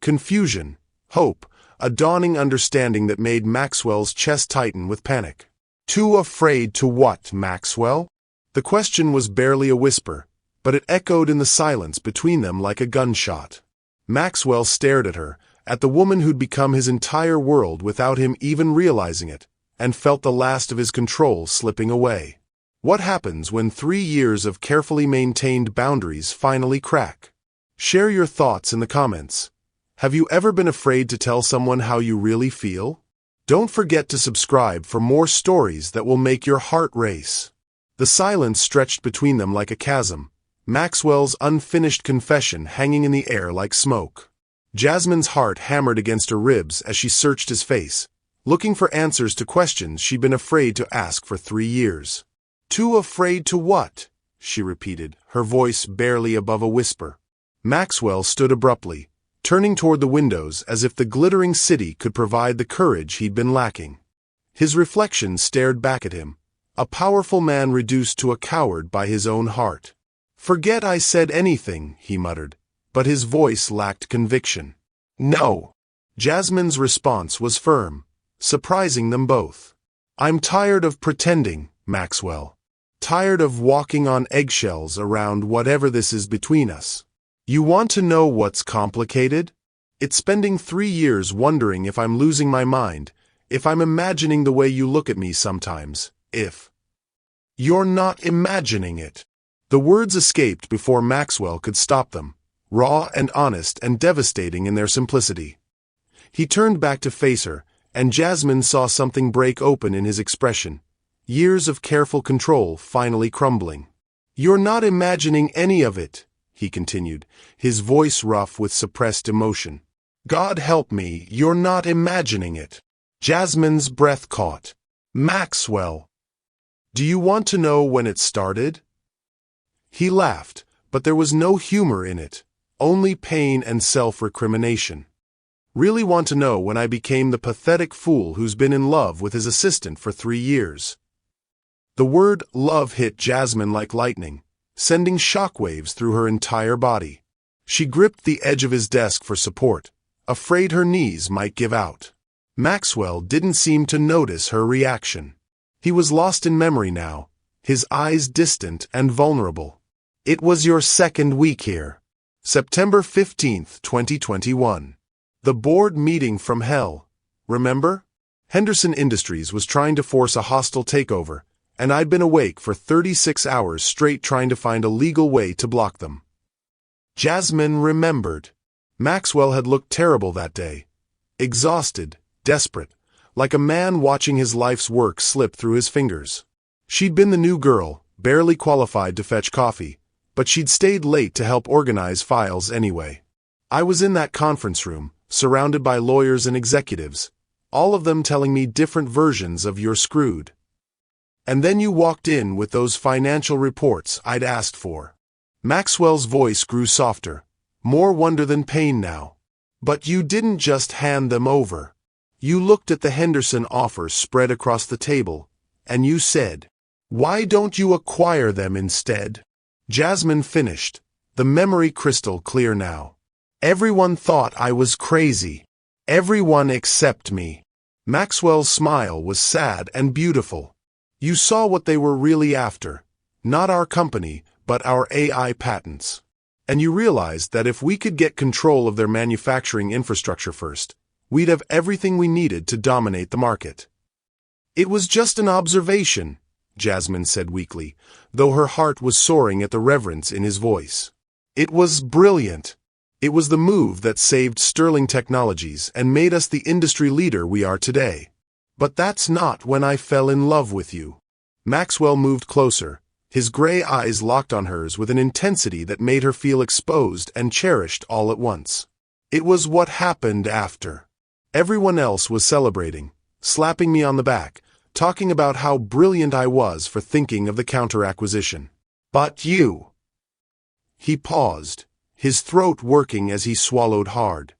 Confusion, hope, a dawning understanding that made Maxwell's chest tighten with panic. Too afraid to what, Maxwell? The question was barely a whisper, but it echoed in the silence between them like a gunshot. Maxwell stared at her, at the woman who'd become his entire world without him even realizing it, and felt the last of his control slipping away. What happens when 3 years of carefully maintained boundaries finally crack? Share your thoughts in the comments. Have you ever been afraid to tell someone how you really feel? Don't forget to subscribe for more stories that will make your heart race. The silence stretched between them like a chasm, Maxwell's unfinished confession hanging in the air like smoke. Jasmine's heart hammered against her ribs as she searched his face, looking for answers to questions she'd been afraid to ask for 3 years. Too afraid to what? She repeated, her voice barely above a whisper. Maxwell stood abruptly, turning toward the windows as if the glittering city could provide the courage he'd been lacking. His reflection stared back at him, a powerful man reduced to a coward by his own heart. Forget I said anything, he muttered, but his voice lacked conviction. No. Jasmine's response was firm, surprising them both. I'm tired of pretending, Maxwell. Tired of walking on eggshells around whatever this is between us. You want to know what's complicated? It's spending 3 years wondering if I'm losing my mind, if I'm imagining the way you look at me sometimes, if you're not imagining it. The words escaped before Maxwell could stop them, raw and honest and devastating in their simplicity. He turned back to face her, and Jasmine saw something break open in his expression, years of careful control finally crumbling. You're not imagining any of it, he continued, his voice rough with suppressed emotion. God help me, you're not imagining it. Jasmine's breath caught. Maxwell. Do you want to know when it started? He laughed, but there was no humor in it, only pain and self-recrimination. Really want to know when I became the pathetic fool who's been in love with his assistant for 3 years. The word love hit Jasmine like lightning, sending shockwaves through her entire body. She gripped the edge of his desk for support, afraid her knees might give out. Maxwell didn't seem to notice her reaction. He was lost in memory now, his eyes distant and vulnerable. It was your second week here. September 15th, 2021. The board meeting from hell. Remember? Henderson Industries was trying to force a hostile takeover, and I'd been awake for 36 hours straight trying to find a legal way to block them. Jasmine remembered. Maxwell had looked terrible that day. Exhausted, desperate, like a man watching his life's work slip through his fingers. She'd been the new girl, barely qualified to fetch coffee, but she'd stayed late to help organize files anyway. I was in that conference room, surrounded by lawyers and executives, all of them telling me different versions of "you're screwed." And then you walked in with those financial reports I'd asked for. Maxwell's voice grew softer, more wonder than pain now. But you didn't just hand them over. You looked at the Henderson offers spread across the table, and you said, "Why don't you acquire them instead?" Jasmine finished, the memory crystal clear now. Everyone thought I was crazy. Everyone except me. Maxwell's smile was sad and beautiful. You saw what they were really after. Not our company, but our AI patents. And you realized that if we could get control of their manufacturing infrastructure first, we'd have everything we needed to dominate the market. It was just an observation, Jasmine said weakly, though her heart was soaring at the reverence in his voice. It was brilliant. It was the move that saved Sterling Technologies and made us the industry leader we are today. But that's not when I fell in love with you. Maxwell moved closer, his gray eyes locked on hers with an intensity that made her feel exposed and cherished all at once. It was what happened after. Everyone else was celebrating, slapping me on the back, talking about how brilliant I was for thinking of the counter-acquisition. But you... He paused, his throat working as he swallowed hard.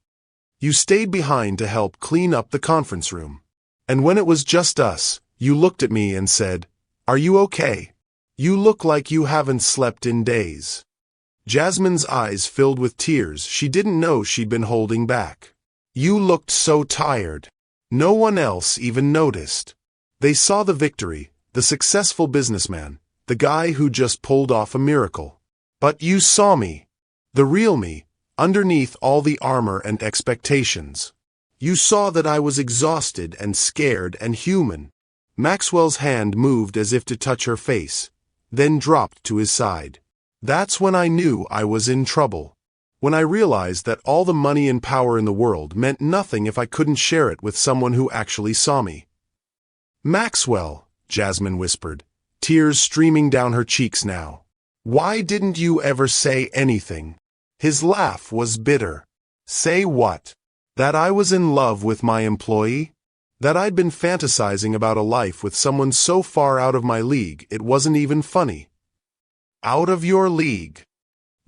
You stayed behind to help clean up the conference room. And when it was just us, you looked at me and said, "Are you okay? You look like you haven't slept in days." Jasmine's eyes filled with tears she didn't know she'd been holding back. You looked so tired. No one else even noticed. They saw the victory, the successful businessman, the guy who just pulled off a miracle. But you saw me. The real me, underneath all the armor and expectations. You saw that I was exhausted and scared and human. Maxwell's hand moved as if to touch her face, then dropped to his side. That's when I knew I was in trouble. When I realized that all the money and power in the world meant nothing if I couldn't share it with someone who actually saw me. "Maxwell," Jasmine whispered, tears streaming down her cheeks now. "Why didn't you ever say anything?" His laugh was bitter. "Say what? That I was in love with my employee? That I'd been fantasizing about a life with someone so far out of my league it wasn't even funny?" "Out of your league."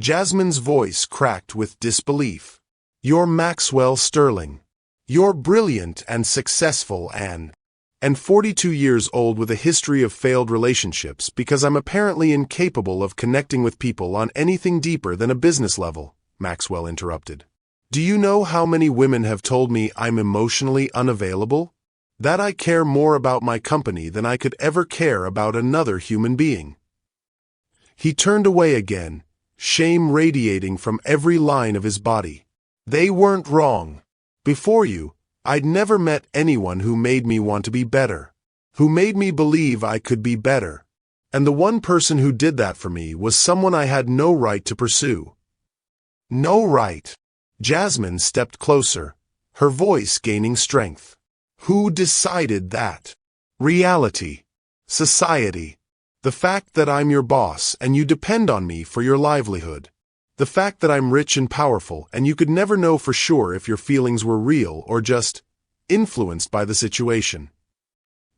Jasmine's voice cracked with disbelief. "You're Maxwell Sterling. You're brilliant and successful and 42 years old with a history of failed relationships because I'm apparently incapable of connecting with people on anything deeper than a business level," Maxwell interrupted. "Do you know how many women have told me I'm emotionally unavailable? That I care more about my company than I could ever care about another human being?" He turned away again, shame radiating from every line of his body. "They weren't wrong. Before you, I'd never met anyone who made me want to be better, who made me believe I could be better. And the one person who did that for me was someone I had no right to pursue." "No right." Jasmine stepped closer, her voice gaining strength. "Who decided that? Reality. Society. The fact that I'm your boss and you depend on me for your livelihood. The fact that I'm rich and powerful and you could never know for sure if your feelings were real or just influenced by the situation."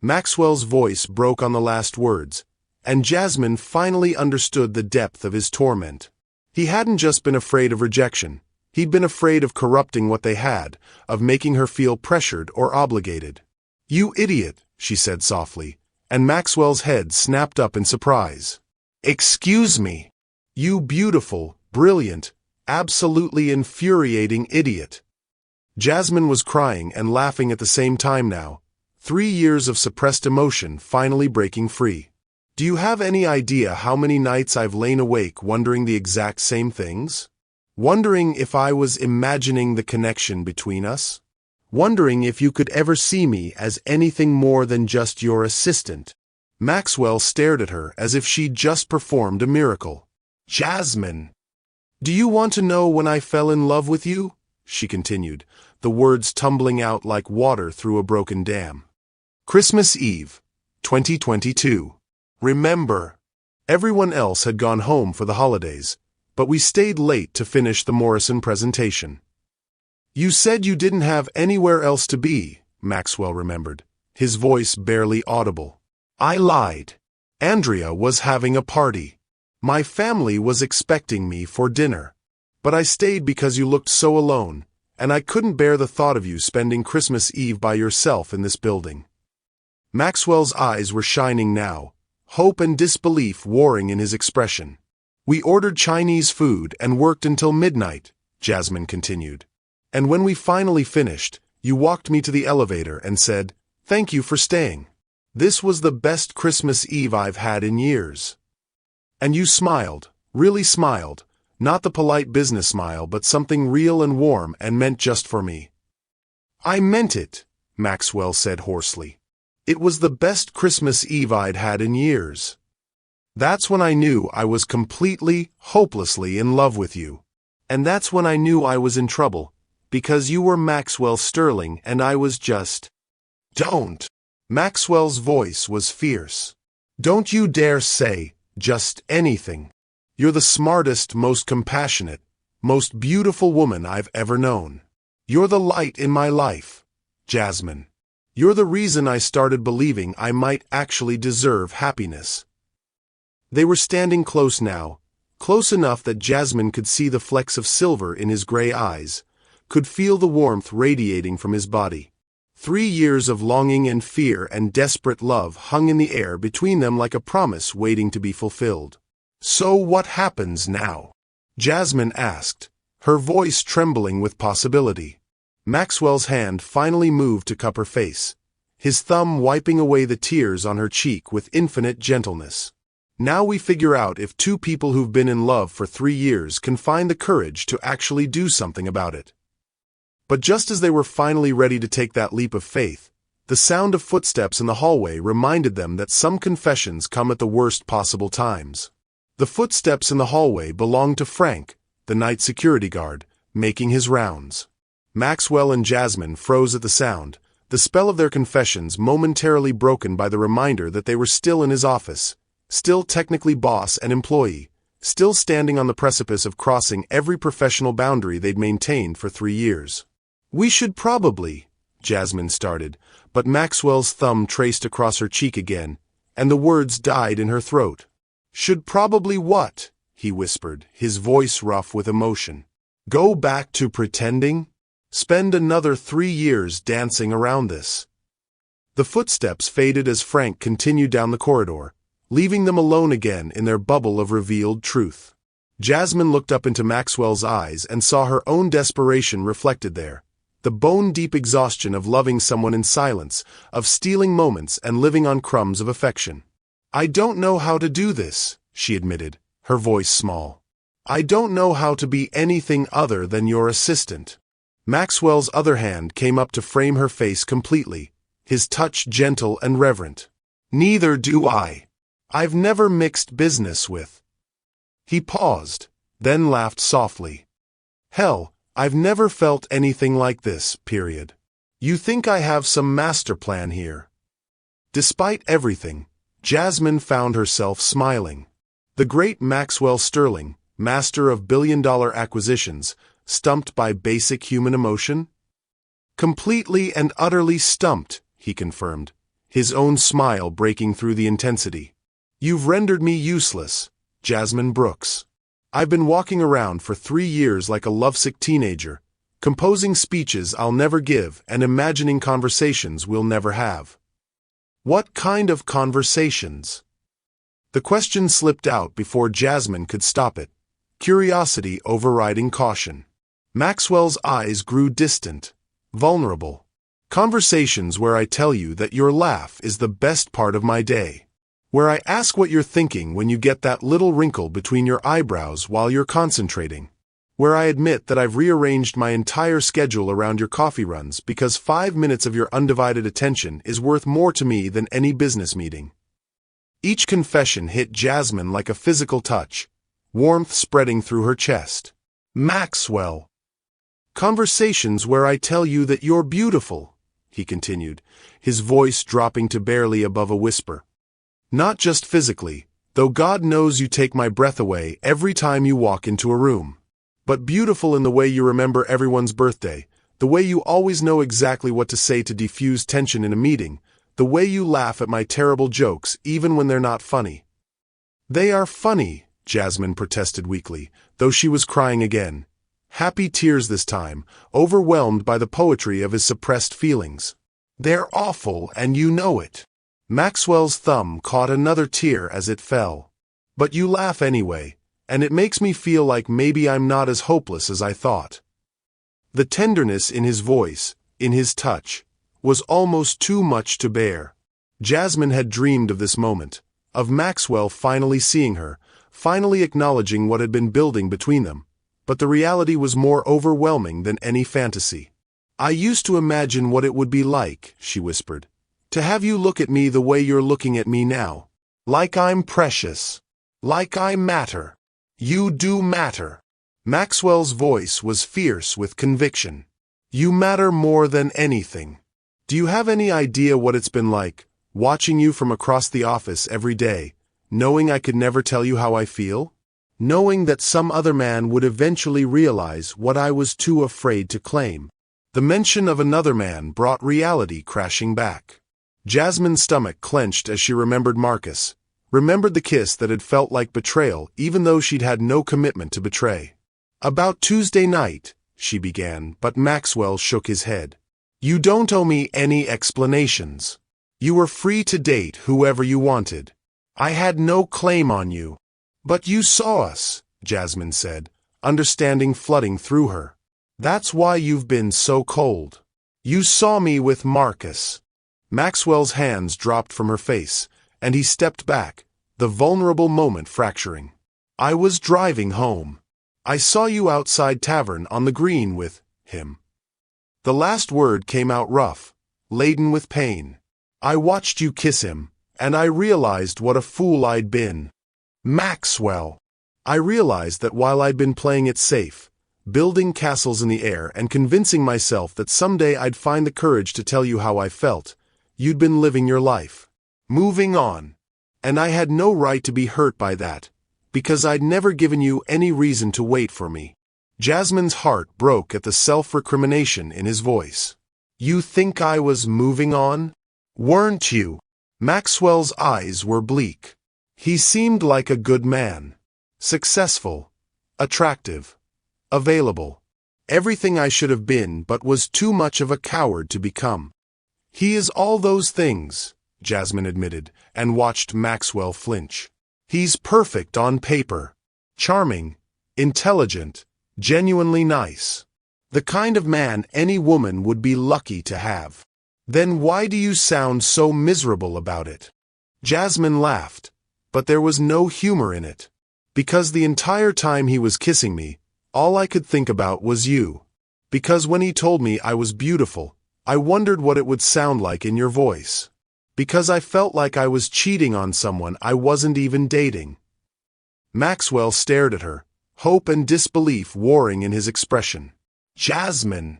Maxwell's voice broke on the last words, and Jasmine finally understood the depth of his torment. He hadn't just been afraid of rejection. He'd been afraid of corrupting what they had, of making her feel pressured or obligated. "You idiot," she said softly, and Maxwell's head snapped up in surprise. "Excuse me. You beautiful, brilliant, absolutely infuriating idiot." Jasmine was crying and laughing at the same time now, 3 years of suppressed emotion finally breaking free. Do you have any idea how many nights I've lain awake wondering the exact same things? Wondering if I was imagining the connection between us? Wondering if you could ever see me as anything more than just your assistant. Maxwell stared at her as if she'd just performed a miracle. Jasmine! Do you want to know when I fell in love with you? She continued, the words tumbling out like water through a broken dam. Christmas Eve, 2022. Remember. Everyone else had gone home for the holidays, but we stayed late to finish the Morrison presentation. You said you didn't have anywhere else to be, Maxwell remembered, his voice barely audible. I lied. Andrea was having a party. My family was expecting me for dinner. But I stayed because you looked so alone, and I couldn't bear the thought of you spending Christmas Eve by yourself in this building. Maxwell's eyes were shining now, hope and disbelief warring in his expression. We ordered Chinese food and worked until midnight, Jasmine continued. And when we finally finished, you walked me to the elevator and said, "Thank you for staying. This was the best Christmas Eve I've had in years." And you smiled, really smiled, not the polite business smile but something real and warm and meant just for me. I meant it, Maxwell said hoarsely. It was the best Christmas Eve I'd had in years. That's when I knew I was completely, hopelessly in love with you. And that's when I knew I was in trouble, because you were Maxwell Sterling and I was just... Don't! Maxwell's voice was fierce. Don't you dare say just anything. You're the smartest, most compassionate, most beautiful woman I've ever known. You're the light in my life, Jasmine. You're the reason I started believing I might actually deserve happiness. They were standing close now, close enough that Jasmine could see the flecks of silver in his gray eyes, could feel the warmth radiating from his body. 3 years of longing and fear and desperate love hung in the air between them like a promise waiting to be fulfilled. So what happens now? Jasmine asked, her voice trembling with possibility. Maxwell's hand finally moved to cup her face, his thumb wiping away the tears on her cheek with infinite gentleness. Now we figure out if two people who've been in love for 3 years can find the courage to actually do something about it. But just as they were finally ready to take that leap of faith, the sound of footsteps in the hallway reminded them that some confessions come at the worst possible times. The footsteps in the hallway belonged to Frank, the night security guard, making his rounds. Maxwell and Jasmine froze at the sound, the spell of their confessions momentarily broken by the reminder that they were still in his office, still technically boss and employee, still standing on the precipice of crossing every professional boundary they'd maintained for 3 years. We should probably, Jasmine started, but Maxwell's thumb traced across her cheek again, and the words died in her throat. Should probably what? He whispered, his voice rough with emotion. Go back to pretending? Spend another 3 years dancing around this. The footsteps faded as Frank continued down the corridor, leaving them alone again in their bubble of revealed truth. Jasmine looked up into Maxwell's eyes and saw her own desperation reflected there, the bone-deep exhaustion of loving someone in silence, of stealing moments and living on crumbs of affection. I don't know how to do this, she admitted, her voice small. I don't know how to be anything other than your assistant. Maxwell's other hand came up to frame her face completely, his touch gentle and reverent. Neither do I. I've never mixed business with. He paused, then laughed softly. Hell, I've never felt anything like this, period. You think I have some master plan here? Despite everything, Jasmine found herself smiling. The great Maxwell Sterling, master of billion-dollar acquisitions, stumped by basic human emotion? Completely and utterly stumped, he confirmed, his own smile breaking through the intensity. You've rendered me useless, Jasmine Brooks. I've been walking around for 3 years like a lovesick teenager, composing speeches I'll never give and imagining conversations we'll never have. What kind of conversations? The question slipped out before Jasmine could stop it, curiosity overriding caution. Maxwell's eyes grew distant, vulnerable. Conversations where I tell you that your laugh is the best part of my day. Where I ask what you're thinking when you get that little wrinkle between your eyebrows while you're concentrating. Where I admit that I've rearranged my entire schedule around your coffee runs because 5 minutes of your undivided attention is worth more to me than any business meeting. Each confession hit Jasmine like a physical touch, warmth spreading through her chest. Maxwell. Conversations where I tell you that you're beautiful, he continued, his voice dropping to barely above a whisper. Not just physically, though God knows you take my breath away every time you walk into a room. But beautiful in the way you remember everyone's birthday, the way you always know exactly what to say to defuse tension in a meeting, the way you laugh at my terrible jokes even when they're not funny. They are funny, Jasmine protested weakly, though she was crying again. Happy tears this time, overwhelmed by the poetry of his suppressed feelings. They're awful, and you know it. Maxwell's thumb caught another tear as it fell. But you laugh anyway, and it makes me feel like maybe I'm not as hopeless as I thought. The tenderness in his voice, in his touch, was almost too much to bear. Jasmine had dreamed of this moment, of Maxwell finally seeing her, finally acknowledging what had been building between them. But the reality was more overwhelming than any fantasy. I used to imagine what it would be like, she whispered, to have you look at me the way you're looking at me now. Like I'm precious. Like I matter. You do matter. Maxwell's voice was fierce with conviction. You matter more than anything. Do you have any idea what it's been like, watching you from across the office every day, knowing I could never tell you how I feel? Knowing that some other man would eventually realize what I was too afraid to claim. The mention of another man brought reality crashing back. Jasmine's stomach clenched as she remembered Marcus, remembered the kiss that had felt like betrayal even though she'd had no commitment to betray. About Tuesday night, she began, but Maxwell shook his head. You don't owe me any explanations. You were free to date whoever you wanted. I had no claim on you. But you saw us, Jasmine said, understanding flooding through her. That's why you've been so cold. You saw me with Marcus. Maxwell's hands dropped from her face, and he stepped back, the vulnerable moment fracturing. I was driving home. I saw you outside Tavern on the green with him. The last word came out rough, laden with pain. I watched you kiss him, and I realized what a fool I'd been. Maxwell. I realized that while I'd been playing it safe, building castles in the air and convincing myself that someday I'd find the courage to tell you how I felt, you'd been living your life. Moving on. And I had no right to be hurt by that, because I'd never given you any reason to wait for me. Jasmine's heart broke at the self-recrimination in his voice. You think I was moving on? Weren't you? Maxwell's eyes were bleak. He seemed like a good man. Successful. Attractive. Available. Everything I should have been but was too much of a coward to become. He is all those things, Jasmine admitted, and watched Maxwell flinch. He's perfect on paper. Charming. Intelligent. Genuinely nice. The kind of man any woman would be lucky to have. Then why do you sound so miserable about it? Jasmine laughed. But there was no humor in it. Because the entire time he was kissing me, all I could think about was you. Because when he told me I was beautiful, I wondered what it would sound like in your voice. Because I felt like I was cheating on someone I wasn't even dating. Maxwell stared at her, hope and disbelief warring in his expression. Jasmine.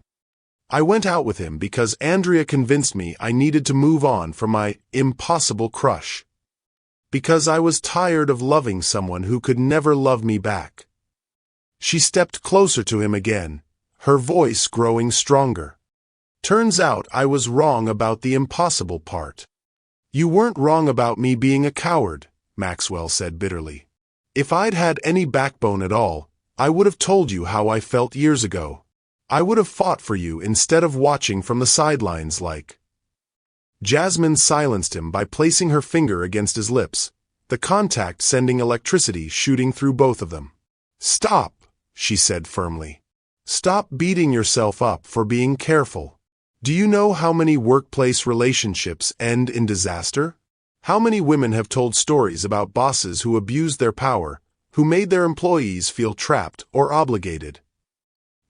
I went out with him because Andrea convinced me I needed to move on from my impossible crush. Because I was tired of loving someone who could never love me back. She stepped closer to him again, her voice growing stronger. Turns out I was wrong about the impossible part. You weren't wrong about me being a coward, Maxwell said bitterly. If I'd had any backbone at all, I would have told you how I felt years ago. I would have fought for you instead of watching from the sidelines like. Jasmine silenced him by placing her finger against his lips, the contact sending electricity shooting through both of them. Stop, she said firmly. Stop beating yourself up for being careful. Do you know how many workplace relationships end in disaster? How many women have told stories about bosses who abused their power, who made their employees feel trapped or obligated?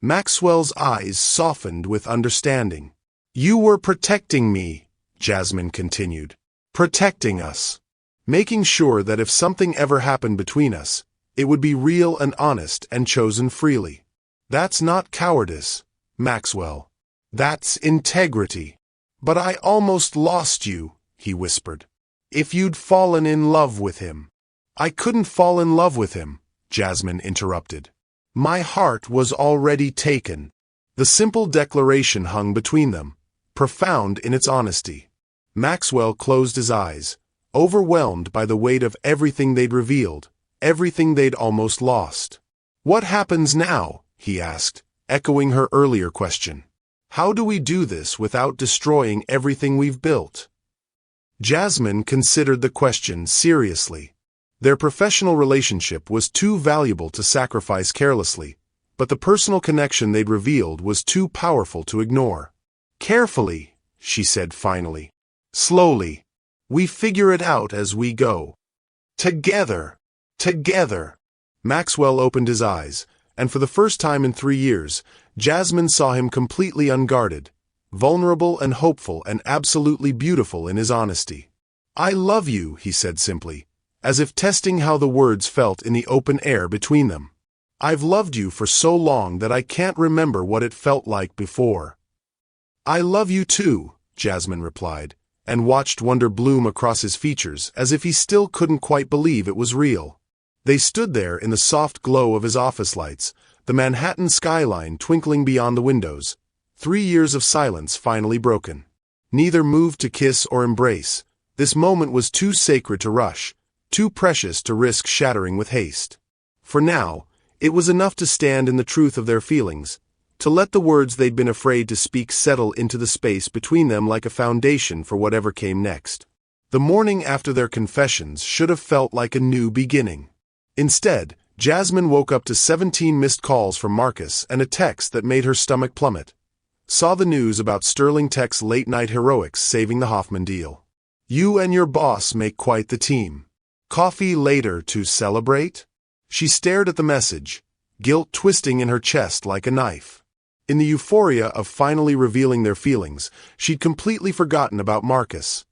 Maxwell's eyes softened with understanding. You were protecting me, Jasmine continued. Protecting us. Making sure that if something ever happened between us, it would be real and honest and chosen freely. That's not cowardice, Maxwell. That's integrity. But I almost lost you, he whispered. If you'd fallen in love with him. I couldn't fall in love with him, Jasmine interrupted. My heart was already taken. The simple declaration hung between them, profound in its honesty. Maxwell closed his eyes, overwhelmed by the weight of everything they'd revealed, everything they'd almost lost. What happens now? He asked, echoing her earlier question. How do we do this without destroying everything we've built? Jasmine considered the question seriously. Their professional relationship was too valuable to sacrifice carelessly, but the personal connection they'd revealed was too powerful to ignore. Carefully, she said finally. Slowly. We figure it out as we go. Together. Together. Maxwell opened his eyes, and for the first time in 3 years, Jasmine saw him completely unguarded, vulnerable and hopeful and absolutely beautiful in his honesty. I love you, he said simply, as if testing how the words felt in the open air between them. I've loved you for so long that I can't remember what it felt like before. I love you too, Jasmine replied, and watched wonder bloom across his features as if he still couldn't quite believe it was real. They stood there in the soft glow of his office lights, the Manhattan skyline twinkling beyond the windows, 3 years of silence finally broken. Neither moved to kiss or embrace. This moment was too sacred to rush, too precious to risk shattering with haste. For now, it was enough to stand in the truth of their feelings, to let the words they'd been afraid to speak settle into the space between them like a foundation for whatever came next. The morning after their confessions should have felt like a new beginning. Instead, Jasmine woke up to 17 missed calls from Marcus and a text that made her stomach plummet. Saw the news about Sterling Tech's late-night heroics saving the Hoffman deal. You and your boss make quite the team. Coffee later to celebrate? She stared at the message, guilt twisting in her chest like a knife. In the euphoria of finally revealing their feelings, she'd completely forgotten about Marcus.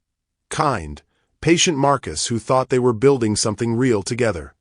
Kind, patient Marcus who thought they were building something real together.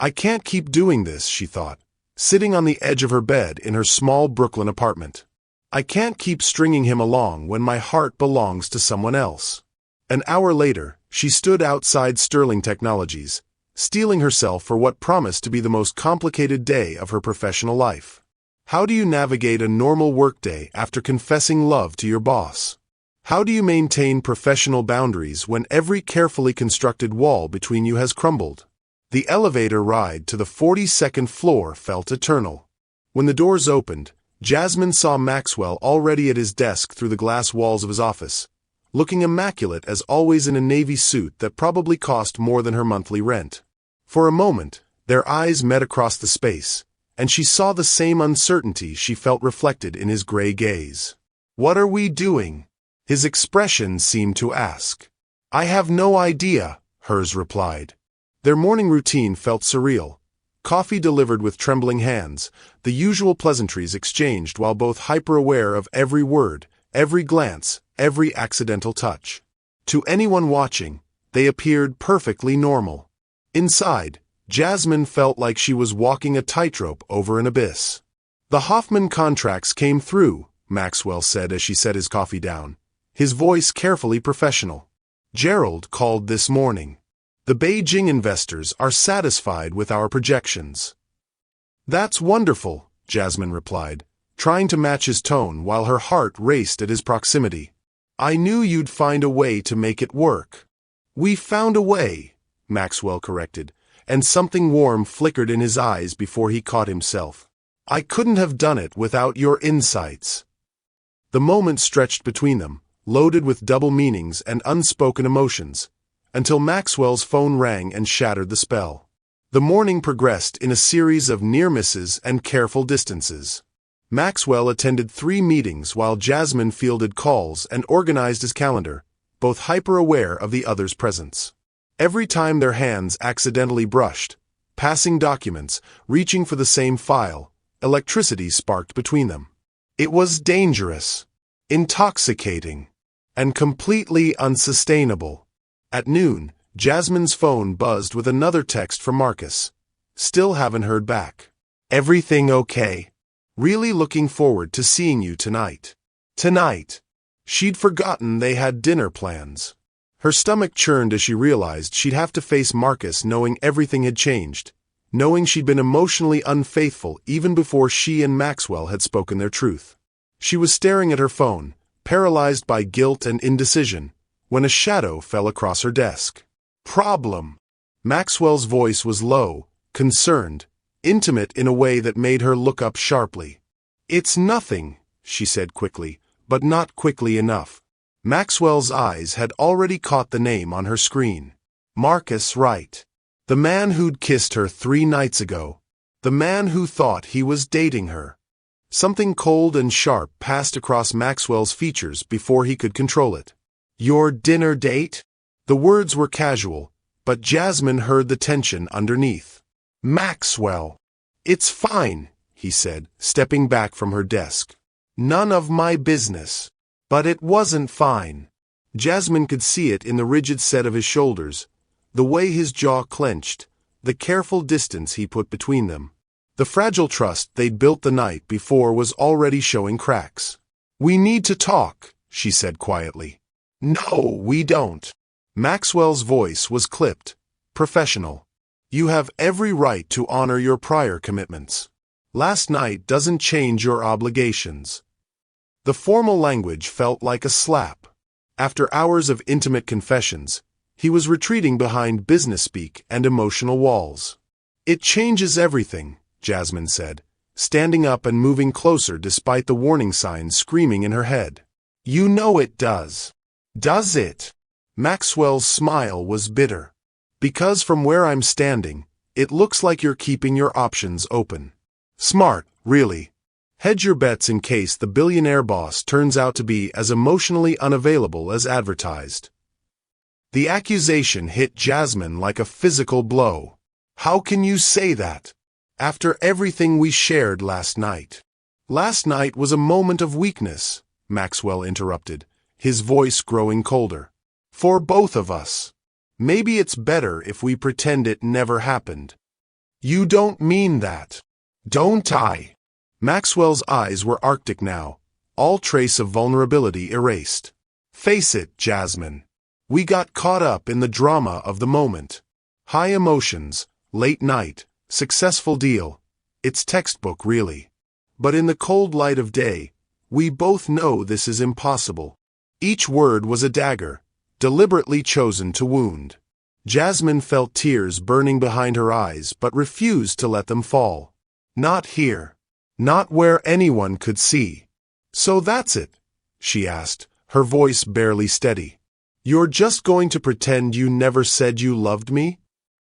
I can't keep doing this, she thought, sitting on the edge of her bed in her small Brooklyn apartment. I can't keep stringing him along when my heart belongs to someone else. An hour later, she stood outside Sterling Technologies, steeling herself for what promised to be the most complicated day of her professional life. How do you navigate a normal workday after confessing love to your boss? How do you maintain professional boundaries when every carefully constructed wall between you has crumbled? The elevator ride to the 42nd floor felt eternal. When the doors opened, Jasmine saw Maxwell already at his desk through the glass walls of his office, looking immaculate as always in a navy suit that probably cost more than her monthly rent. For a moment, their eyes met across the space, and she saw the same uncertainty she felt reflected in his gray gaze. What are we doing? His expression seemed to ask. I have no idea, hers replied. Their morning routine felt surreal. Coffee delivered with trembling hands, the usual pleasantries exchanged while both hyper-aware of every word, every glance, every accidental touch. To anyone watching, they appeared perfectly normal. Inside, Jasmine felt like she was walking a tightrope over an abyss. The Hoffman contracts came through, Maxwell said as she set his coffee down, his voice carefully professional. Gerald called this morning. The Beijing investors are satisfied with our projections. That's wonderful, Jasmine replied, trying to match his tone while her heart raced at his proximity. I knew you'd find a way to make it work. We found a way, Maxwell corrected, and something warm flickered in his eyes before he caught himself. I couldn't have done it without your insights. The moment stretched between them, loaded with double meanings and unspoken emotions, until Maxwell's phone rang and shattered the spell. The morning progressed in a series of near misses and careful distances. Maxwell attended 3 meetings while Jasmine fielded calls and organized his calendar, both hyper-aware of the other's presence. Every time their hands accidentally brushed, passing documents, reaching for the same file, electricity sparked between them. It was dangerous, intoxicating, and completely unsustainable. At noon, Jasmine's phone buzzed with another text from Marcus. Still haven't heard back. Everything okay? Really looking forward to seeing you tonight. Tonight. She'd forgotten they had dinner plans. Her stomach churned as she realized she'd have to face Marcus knowing everything had changed, knowing she'd been emotionally unfaithful even before she and Maxwell had spoken their truth. She was staring at her phone, paralyzed by guilt and indecision, when a shadow fell across her desk. Problem. Maxwell's voice was low, concerned, intimate in a way that made her look up sharply. It's nothing, she said quickly, but not quickly enough. Maxwell's eyes had already caught the name on her screen. Marcus Wright. The man who'd kissed her 3 nights ago. The man who thought he was dating her. Something cold and sharp passed across Maxwell's features before he could control it. Your dinner date? The words were casual, but Jasmine heard the tension underneath. Maxwell. It's fine, he said, stepping back from her desk. None of my business. But it wasn't fine. Jasmine could see it in the rigid set of his shoulders, the way his jaw clenched, the careful distance he put between them. The fragile trust they'd built the night before was already showing cracks. We need to talk, she said quietly. No, we don't. Maxwell's voice was clipped, professional. You have every right to honor your prior commitments. Last night doesn't change your obligations. The formal language felt like a slap. After hours of intimate confessions, he was retreating behind business speak and emotional walls. It changes everything, Jasmine said, standing up and moving closer despite the warning signs screaming in her head. You know it does. Does it? Maxwell's smile was bitter. Because from where I'm standing, it looks like you're keeping your options open. Smart, really. Hedge your bets in case the billionaire boss turns out to be as emotionally unavailable as advertised. The accusation hit Jasmine like a physical blow. How can you say that? After everything we shared last night. Last night was a moment of weakness, Maxwell interrupted, his voice growing colder. For both of us. Maybe it's better if we pretend it never happened. You don't mean that. Don't I? Maxwell's eyes were arctic now, all trace of vulnerability erased. Face it, Jasmine. We got caught up in the drama of the moment. High emotions, late night, successful deal. It's textbook, really. But in the cold light of day, we both know this is impossible. Each word was a dagger, deliberately chosen to wound. Jasmine felt tears burning behind her eyes but refused to let them fall. Not here. Not where anyone could see. So that's it, she asked, her voice barely steady. You're just going to pretend you never said you loved me?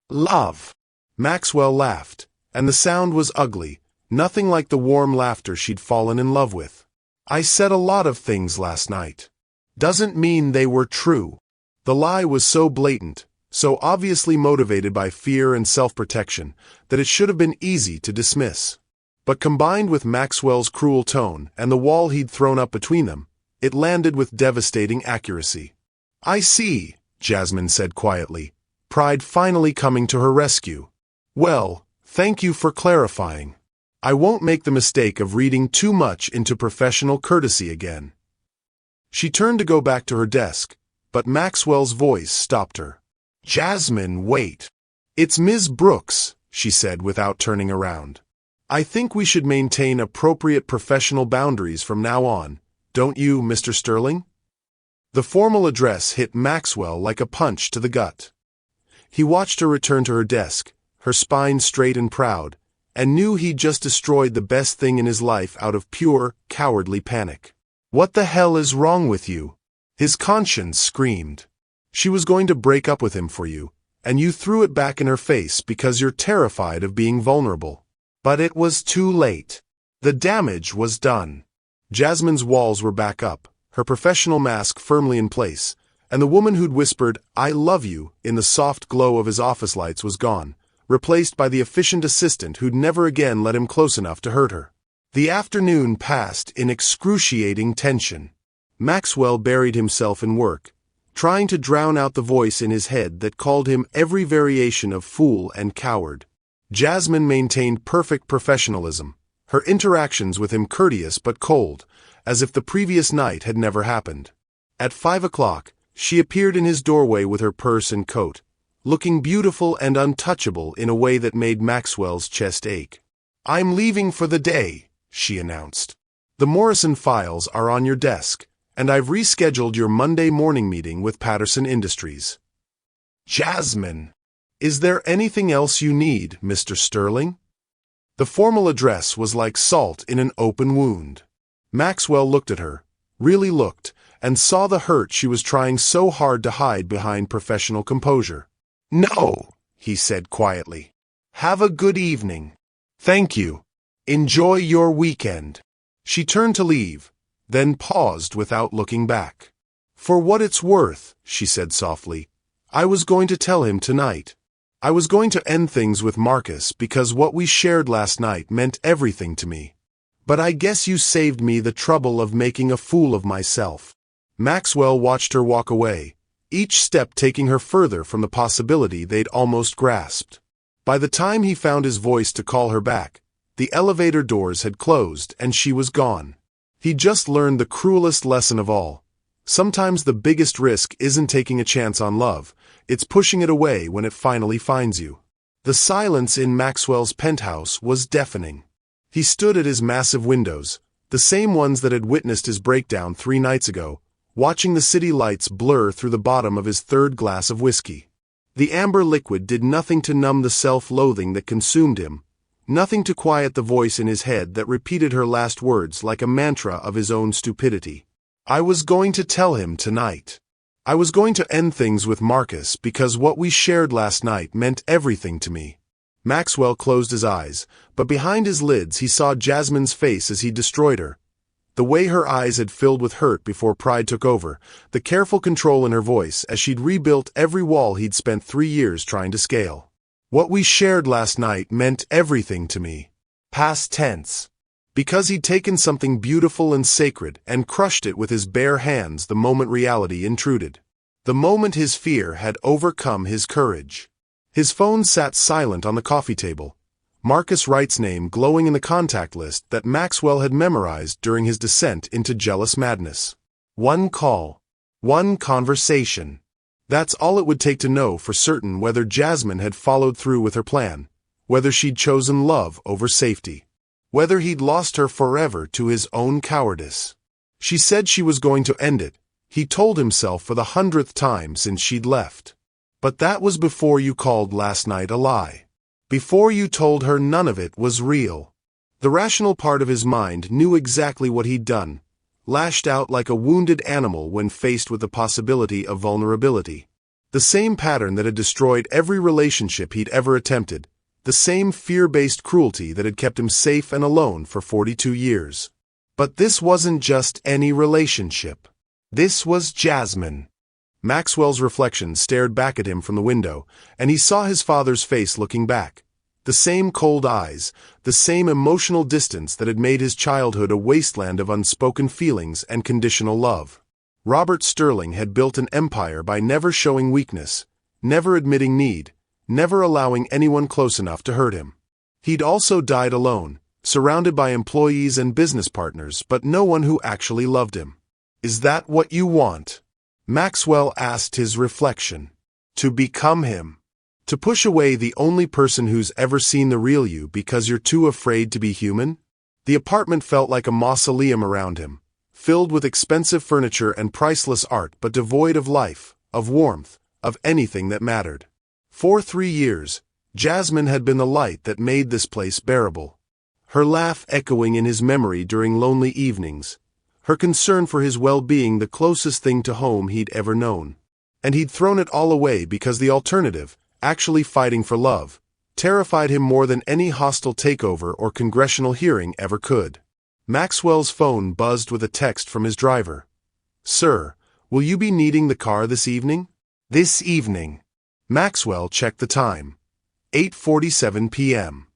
Love. Maxwell laughed, and the sound was ugly, nothing like the warm laughter she'd fallen in love with. I said a lot of things last night. Doesn't mean they were true. The lie was so blatant, so obviously motivated by fear and self-protection, that it should have been easy to dismiss. But combined with Maxwell's cruel tone and the wall he'd thrown up between them, it landed with devastating accuracy. I see, Jasmine said quietly, pride finally coming to her rescue. Well, thank you for clarifying. I won't make the mistake of reading too much into professional courtesy again. She turned to go back to her desk, but Maxwell's voice stopped her. Jasmine, wait. It's Ms. Brooks, she said without turning around. I think we should maintain appropriate professional boundaries from now on, don't you, Mr. Sterling? The formal address hit Maxwell like a punch to the gut. He watched her return to her desk, her spine straight and proud, and knew he'd just destroyed the best thing in his life out of pure, cowardly panic. What the hell is wrong with you? His conscience screamed. She was going to break up with him for you, and you threw it back in her face because you're terrified of being vulnerable. But it was too late. The damage was done. Jasmine's walls were back up, her professional mask firmly in place, and the woman who'd whispered, "I love you," in the soft glow of his office lights was gone, replaced by the efficient assistant who'd never again let him close enough to hurt her. The afternoon passed in excruciating tension. Maxwell buried himself in work, trying to drown out the voice in his head that called him every variation of fool and coward. Jasmine maintained perfect professionalism, her interactions with him courteous but cold, as if the previous night had never happened. At 5 o'clock, she appeared in his doorway with her purse and coat, looking beautiful and untouchable in a way that made Maxwell's chest ache. "I'm leaving for the day," she announced. "The Morrison files are on your desk, and I've rescheduled your Monday morning meeting with Patterson Industries." "Jasmine, is there anything else you need, Mr. Sterling?" The formal address was like salt in an open wound. Maxwell looked at her, really looked, and saw the hurt she was trying so hard to hide behind professional composure. "No," he said quietly. "Have a good evening." "Thank you. Enjoy your weekend." She turned to leave, then paused without looking back. "For what it's worth," she said softly, "I was going to tell him tonight. I was going to end things with Marcus because what we shared last night meant everything to me. But I guess you saved me the trouble of making a fool of myself." Maxwell watched her walk away, each step taking her further from the possibility they'd almost grasped. By the time he found his voice to call her back, the elevator doors had closed and she was gone. He'd just learned the cruelest lesson of all. Sometimes the biggest risk isn't taking a chance on love, it's pushing it away when it finally finds you. The silence in Maxwell's penthouse was deafening. He stood at his massive windows, the same ones that had witnessed his breakdown 3 nights ago, watching the city lights blur through the bottom of his third glass of whiskey. The amber liquid did nothing to numb the self-loathing that consumed him, nothing to quiet the voice in his head that repeated her last words like a mantra of his own stupidity. "I was going to tell him tonight. I was going to end things with Marcus because what we shared last night meant everything to me." Maxwell closed his eyes, but behind his lids he saw Jasmine's face as he destroyed her. The way her eyes had filled with hurt before pride took over, the careful control in her voice as she'd rebuilt every wall he'd spent 3 years trying to scale. "What we shared last night meant everything to me." Past tense. Because he'd taken something beautiful and sacred and crushed it with his bare hands the moment reality intruded. The moment his fear had overcome his courage. His phone sat silent on the coffee table, Marcus Wright's name glowing in the contact list that Maxwell had memorized during his descent into jealous madness. One call. One conversation. That's all it would take to know for certain whether Jasmine had followed through with her plan, whether she'd chosen love over safety, whether he'd lost her forever to his own cowardice. She said she was going to end it, he told himself for the 100th time since she'd left. But that was before you called last night a lie. Before you told her none of it was real. The rational part of his mind knew exactly what he'd done, lashed out like a wounded animal when faced with the possibility of vulnerability. The same pattern that had destroyed every relationship he'd ever attempted, the same fear-based cruelty that had kept him safe and alone for 42 years. But this wasn't just any relationship. This was Jasmine. Maxwell's reflection stared back at him from the window, and he saw his father's face looking back. The same cold eyes, the same emotional distance that had made his childhood a wasteland of unspoken feelings and conditional love. Robert Sterling had built an empire by never showing weakness, never admitting need, never allowing anyone close enough to hurt him. He'd also died alone, surrounded by employees and business partners, but no one who actually loved him. "Is that what you want?" Maxwell asked his reflection. "To become him? To push away the only person who's ever seen the real you because you're too afraid to be human?" The apartment felt like a mausoleum around him, filled with expensive furniture and priceless art but devoid of life, of warmth, of anything that mattered. For 3 years, Jasmine had been the light that made this place bearable. Her laugh echoing in his memory during lonely evenings, her concern for his well-being the closest thing to home he'd ever known. And he'd thrown it all away because the alternative, actually fighting for love, terrified him more than any hostile takeover or congressional hearing ever could. Maxwell's phone buzzed with a text from his driver. Sir, will you be needing the car this evening? This evening. Maxwell checked the time. 8:47 p.m.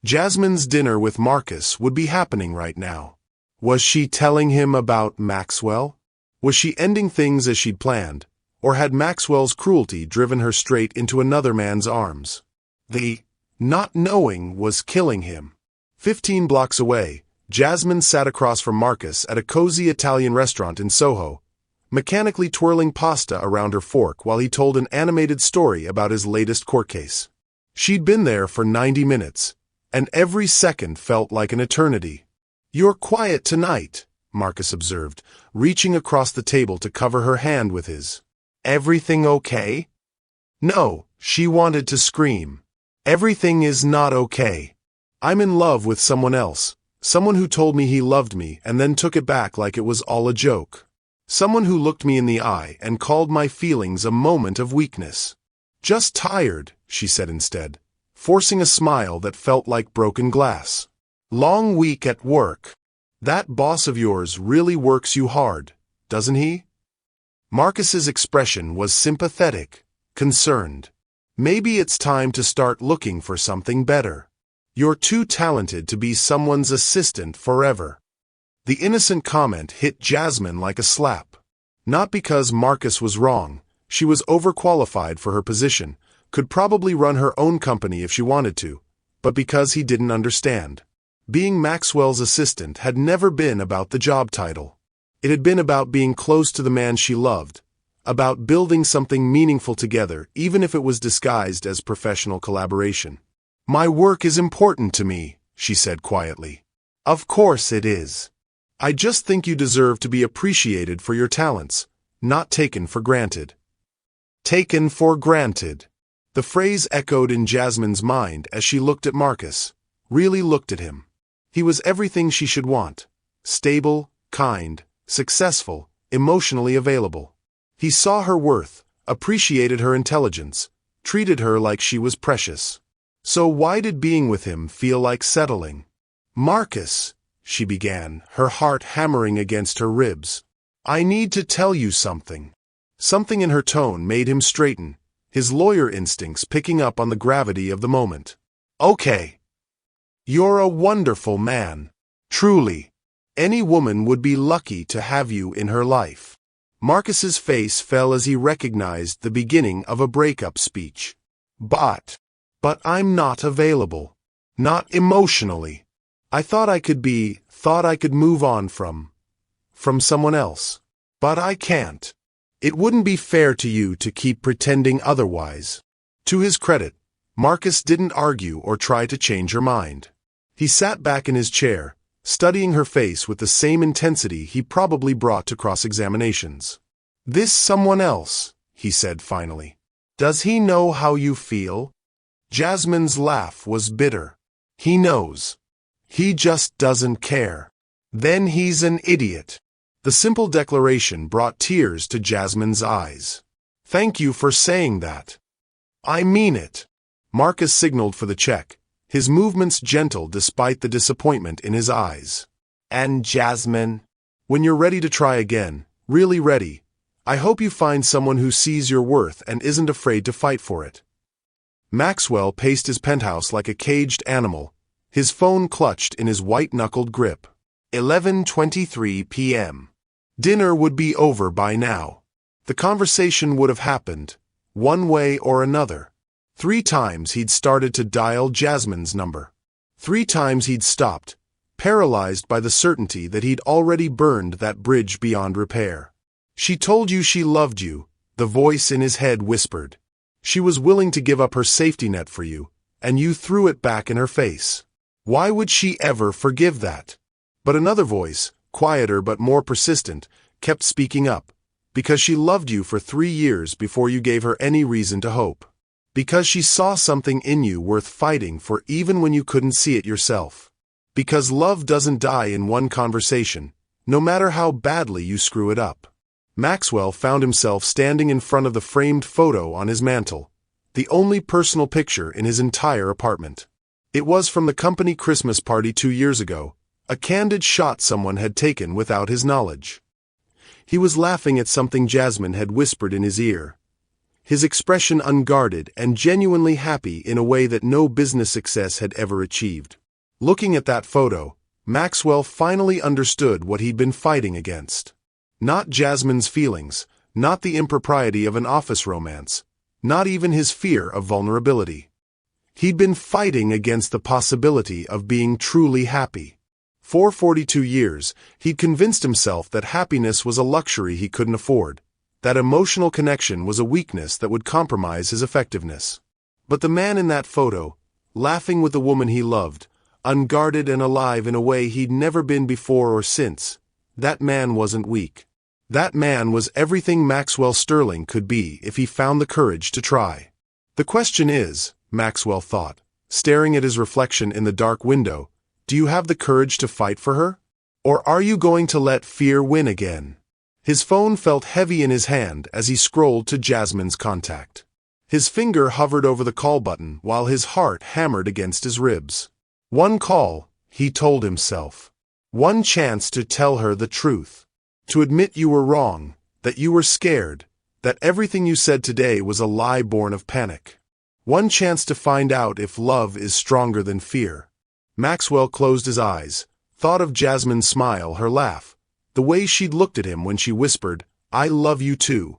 Jasmine's dinner with Marcus would be happening right now. Was she telling him about Maxwell? Was she ending things as she'd planned, or had Maxwell's cruelty driven her straight into another man's arms? The not knowing was killing him. 15 blocks away, Jasmine sat across from Marcus at a cozy Italian restaurant in Soho, mechanically twirling pasta around her fork while he told an animated story about his latest court case. She'd been there for 90 minutes, and every second felt like an eternity. You're quiet tonight, Marcus observed, reaching across the table to cover her hand with his. Everything okay? No, she wanted to scream. Everything is not okay. I'm in love with someone else, someone who told me he loved me and then took it back like it was all a joke. Someone who looked me in the eye and called my feelings a moment of weakness. Just tired, she said instead, forcing a smile that felt like broken glass. Long week at work. That boss of yours really works you hard, doesn't he? Marcus's expression was sympathetic, concerned. Maybe it's time to start looking for something better. You're too talented to be someone's assistant forever. The innocent comment hit Jasmine like a slap. Not because Marcus was wrong. She was overqualified for her position, could probably run her own company if she wanted to, but because he didn't understand. Being Maxwell's assistant had never been about the job title. It had been about being close to the man she loved, about building something meaningful together, even if it was disguised as professional collaboration. My work is important to me, she said quietly. Of course it is. I just think you deserve to be appreciated for your talents, not taken for granted. Taken for granted. The phrase echoed in Jasmine's mind as she looked at Marcus, really looked at him. He was everything she should want. Stable, kind, successful, emotionally available. He saw her worth, appreciated her intelligence, treated her like she was precious. So why did being with him feel like settling? Marcus, she began, her heart hammering against her ribs. I need to tell you something. Something in her tone made him straighten, his lawyer instincts picking up on the gravity of the moment. Okay. You're a wonderful man. Truly. Any woman would be lucky to have you in her life. Marcus's face fell as he recognized the beginning of a breakup speech. But I'm not available. Not emotionally. I thought I could move on from someone else. But I can't. It wouldn't be fair to you to keep pretending otherwise. To his credit, Marcus didn't argue or try to change her mind. He sat back in his chair, studying her face with the same intensity he probably brought to cross-examinations. This someone else, he said finally. Does he know how you feel? Jasmine's laugh was bitter. He knows. He just doesn't care. Then he's an idiot. The simple declaration brought tears to Jasmine's eyes. Thank you for saying that. I mean it. Marcus signaled for the check, his movements gentle despite the disappointment in his eyes. And Jasmine, when you're ready to try again, really ready, I hope you find someone who sees your worth and isn't afraid to fight for it. Maxwell paced his penthouse like a caged animal, his phone clutched in his white-knuckled grip. 11:23 p.m. Dinner would be over by now. The conversation would have happened, one way or another. 3 times he'd started to dial Jasmine's number. 3 times he'd stopped, paralyzed by the certainty that he'd already burned that bridge beyond repair. She told you she loved you, the voice in his head whispered. She was willing to give up her safety net for you, and you threw it back in her face. Why would she ever forgive that? But another voice, quieter but more persistent, kept speaking up. Because she loved you for 3 years before you gave her any reason to hope. Because she saw something in you worth fighting for even when you couldn't see it yourself. Because love doesn't die in one conversation, no matter how badly you screw it up. Maxwell found himself standing in front of the framed photo on his mantel, the only personal picture in his entire apartment. It was from the company Christmas party 2 years ago, A candid shot someone had taken without his knowledge. He was laughing at something Jasmine had whispered in his ear. His expression unguarded and genuinely happy in a way that no business success had ever achieved. Looking at that photo, Maxwell finally understood what he'd been fighting against. Not Jasmine's feelings, not the impropriety of an office romance, not even his fear of vulnerability. He'd been fighting against the possibility of being truly happy. For 42 years, he'd convinced himself that happiness was a luxury he couldn't afford, that emotional connection was a weakness that would compromise his effectiveness. But the man in that photo, laughing with the woman he loved, unguarded and alive in a way he'd never been before or since, that man wasn't weak. That man was everything Maxwell Sterling could be if he found the courage to try. The question is, Maxwell thought, staring at his reflection in the dark window, do you have the courage to fight for her? Or are you going to let fear win again? His phone felt heavy in his hand as he scrolled to Jasmine's contact. His finger hovered over the call button while his heart hammered against his ribs. One call, he told himself. One chance to tell her the truth. To admit you were wrong, that you were scared, that everything you said today was a lie born of panic. One chance to find out if love is stronger than fear. Maxwell closed his eyes, thought of Jasmine's smile, her laugh, the way she'd looked at him when she whispered, "I love you too."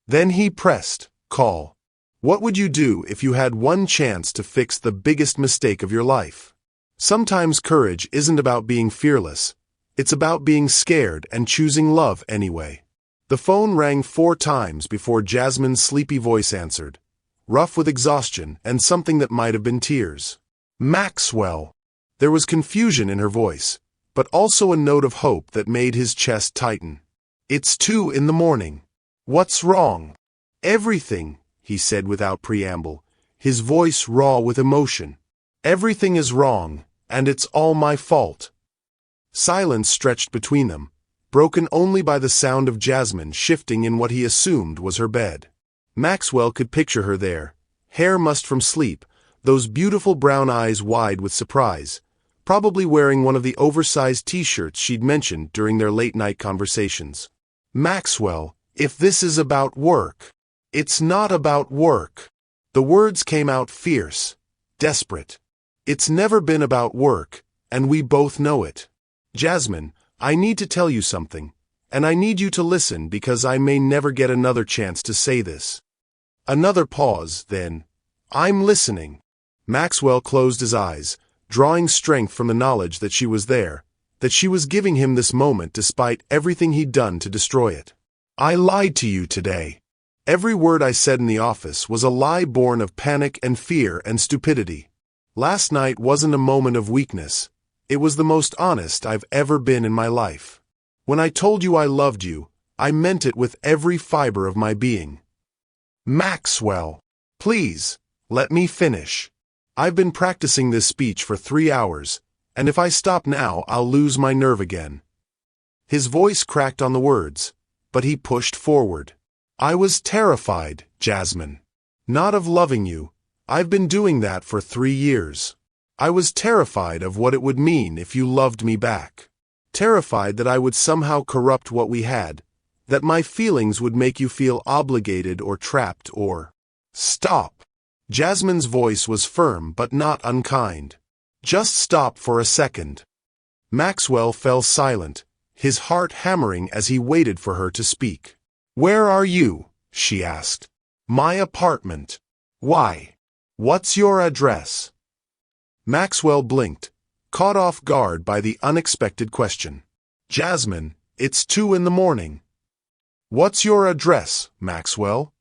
Then he pressed, call. What would you do if you had one chance to fix the biggest mistake of your life? Sometimes courage isn't about being fearless. It's about being scared and choosing love anyway. The phone rang 4 times before Jasmine's sleepy voice answered, rough with exhaustion and something that might have been tears. Maxwell! There was confusion in her voice, but also a note of hope that made his chest tighten. It's 2 in the morning. What's wrong? Everything, he said without preamble, his voice raw with emotion. Everything is wrong, and it's all my fault. Silence stretched between them, broken only by the sound of Jasmine shifting in what he assumed was her bed. Maxwell could picture her there, hair mussed from sleep, those beautiful brown eyes wide with surprise, probably wearing one of the oversized t-shirts she'd mentioned during their late-night conversations. Maxwell, if this is about work, it's not about work. The words came out fierce, desperate. It's never been about work, and we both know it. Jasmine, I need to tell you something, and I need you to listen because I may never get another chance to say this. Another pause, then. I'm listening. Maxwell closed his eyes, drawing strength from the knowledge that she was there, that she was giving him this moment despite everything he'd done to destroy it. I lied to you today. Every word I said in the office was a lie born of panic and fear and stupidity. Last night wasn't a moment of weakness. It was the most honest I've ever been in my life. When I told you I loved you, I meant it with every fiber of my being. Maxwell, please, let me finish. I've been practicing this speech for 3 hours, and if I stop now, I'll lose my nerve again. His voice cracked on the words, but he pushed forward. I was terrified, Jasmine. Not of loving you. I've been doing that for 3 years. I was terrified of what it would mean if you loved me back. Terrified that I would somehow corrupt what we had, that my feelings would make you feel obligated or trapped or... Stop! Jasmine's voice was firm but not unkind. Just stop for a second. Maxwell fell silent, his heart hammering as he waited for her to speak. Where are you? She asked. My apartment. Why? What's your address? Maxwell blinked, caught off guard by the unexpected question. Jasmine, it's 2 in the morning. What's your address, Maxwell?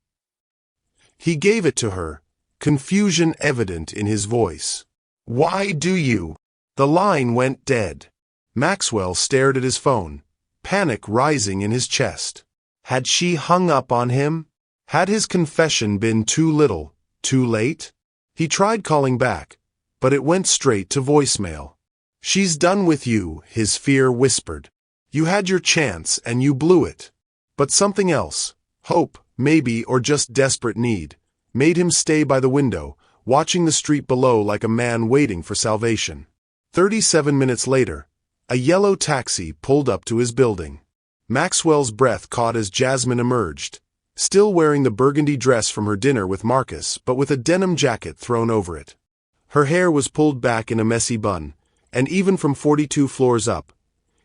He gave it to her, confusion evident in his voice. Why do you? The line went dead. Maxwell stared at his phone, panic rising in his chest. Had she hung up on him? Had his confession been too little, too late? He tried calling back, but it went straight to voicemail. She's done with you, his fear whispered. You had your chance and you blew it. But something else, hope, maybe, or just desperate need, made him stay by the window, watching the street below like a man waiting for salvation. 37 minutes later, A yellow taxi pulled up to his building. Maxwell's breath caught as Jasmine emerged, still wearing the burgundy dress from her dinner with Marcus, but with a denim jacket thrown over it. Her hair was pulled back in a messy bun, and even from 42 floors up,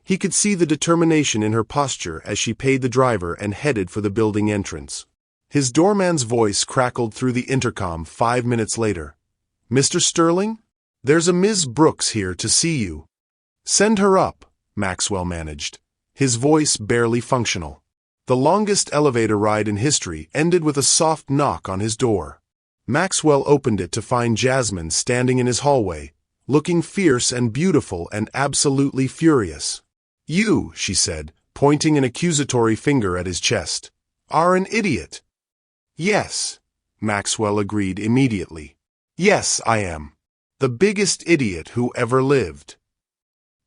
he could see the determination in her posture as she paid the driver and headed for the building entrance. His doorman's voice crackled through the intercom 5 minutes later. "Mr. Sterling? There's a Ms. Brooks here to see you." "Send her up," Maxwell managed, his voice barely functional. The longest elevator ride in history ended with a soft knock on his door. Maxwell opened it to find Jasmine standing in his hallway, looking fierce and beautiful and absolutely furious. "You," she said, pointing an accusatory finger at his chest, "are an idiot." "Yes," Maxwell agreed immediately. "Yes, I am. The biggest idiot who ever lived.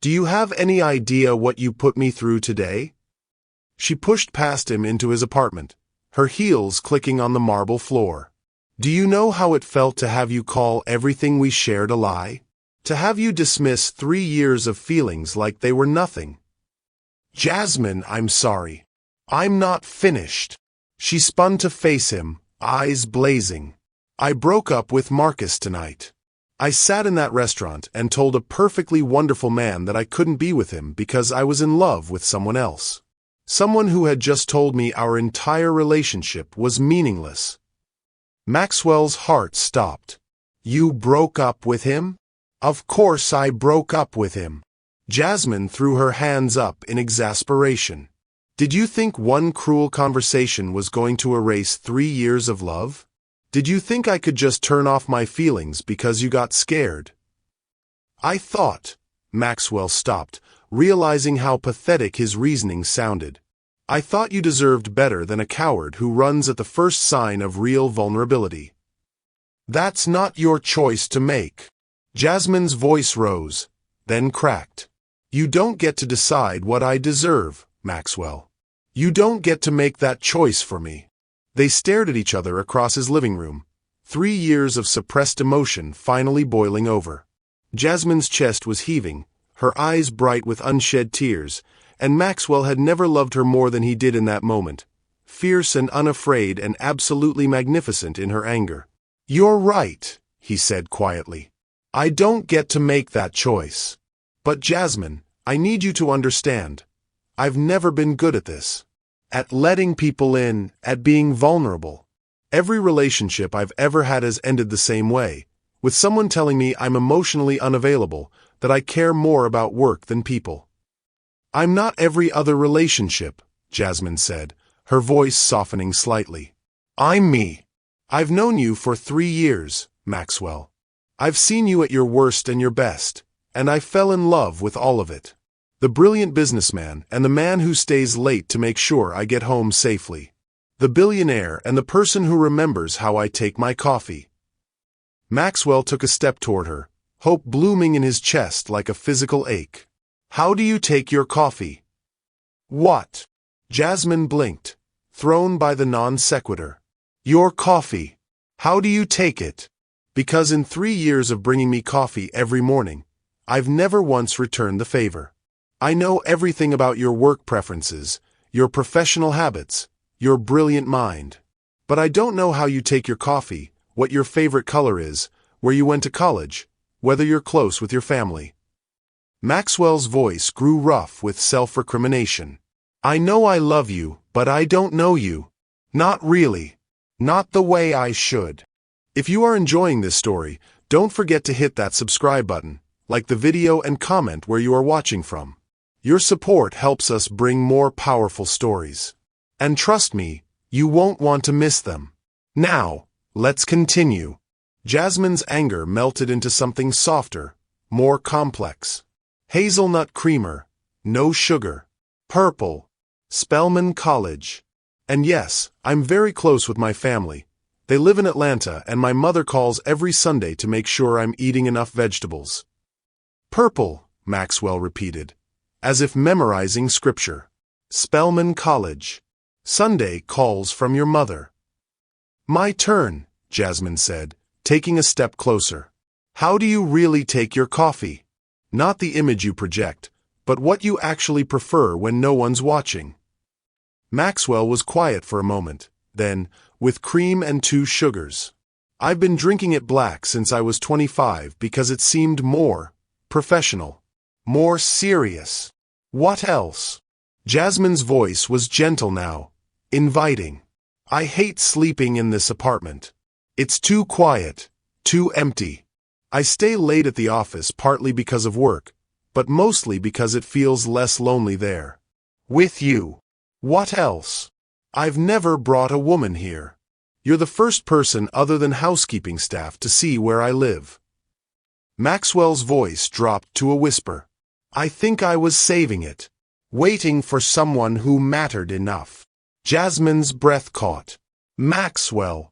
Do you have any idea what you put me through today?" She pushed past him into his apartment, her heels clicking on the marble floor. "Do you know how it felt to have you call everything we shared a lie? To have you dismiss 3 years of feelings like they were nothing?" "Jasmine, I'm sorry. I'm not finished." She spun to face him, eyes blazing. "I broke up with Marcus tonight. I sat in that restaurant and told a perfectly wonderful man that I couldn't be with him because I was in love with someone else. Someone who had just told me our entire relationship was meaningless." Maxwell's heart stopped. "You broke up with him?" "Of course I broke up with him." Jasmine threw her hands up in exasperation. "Did you think one cruel conversation was going to erase 3 years of love? Did you think I could just turn off my feelings because you got scared?" "I thought—" Maxwell stopped, realizing how pathetic his reasoning sounded. "I thought you deserved better than a coward who runs at the first sign of real vulnerability." "That's not your choice to make." Jasmine's voice rose, then cracked. "You don't get to decide what I deserve, Maxwell. You don't get to make that choice for me." They stared at each other across his living room, 3 years of suppressed emotion finally boiling over. Jasmine's chest was heaving, her eyes bright with unshed tears, and Maxwell had never loved her more than he did in that moment, fierce and unafraid and absolutely magnificent in her anger. "You're right," he said quietly. "I don't get to make that choice. But Jasmine, I need you to understand. I've never been good at this. At letting people in, at being vulnerable. Every relationship I've ever had has ended the same way, with someone telling me I'm emotionally unavailable, that I care more about work than people." "I'm not every other relationship," Jasmine said, her voice softening slightly. "I'm me. I've known you for 3 years, Maxwell. I've seen you at your worst and your best, and I fell in love with all of it. The brilliant businessman and the man who stays late to make sure I get home safely. The billionaire and the person who remembers how I take my coffee." Maxwell took a step toward her, hope blooming in his chest like a physical ache. "How do you take your coffee?" "What?" Jasmine blinked, thrown by the non sequitur. "Your coffee. How do you take it?" "Because in 3 years of bringing me coffee every morning, I've never once returned the favor. I know everything about your work preferences, your professional habits, your brilliant mind. But I don't know how you take your coffee, what your favorite color is, where you went to college, whether you're close with your family." Maxwell's voice grew rough with self-recrimination. "I know I love you, but I don't know you. Not really. Not the way I should." If you are enjoying this story, don't forget to hit that subscribe button, like the video and comment where you are watching from. Your support helps us bring more powerful stories. And trust me, you won't want to miss them. Now, let's continue. Jasmine's anger melted into something softer, more complex. Hazelnut creamer, no sugar, purple, Spelman College. And yes, I'm very close with my family. They live in Atlanta and my mother calls every Sunday to make sure I'm eating enough vegetables. Purple, Maxwell repeated, as if memorizing scripture. Spelman College. Sunday calls from your mother. My turn, Jasmine said, taking a step closer. How do you really take your coffee? Not the image you project, but what you actually prefer when no one's watching. Maxwell was quiet for a moment, then, with cream and 2 sugars. I've been drinking it black since I was 25 because it seemed more professional, more serious. What else? Jasmine's voice was gentle now, inviting. I hate sleeping in this apartment. It's too quiet, too empty. I stay late at the office partly because of work, but mostly because it feels less lonely there. With you. What else? I've never brought a woman here. You're the first person other than housekeeping staff to see where I live. Maxwell's voice dropped to a whisper. I think I was saving it, waiting for someone who mattered enough. Jasmine's breath caught. Maxwell.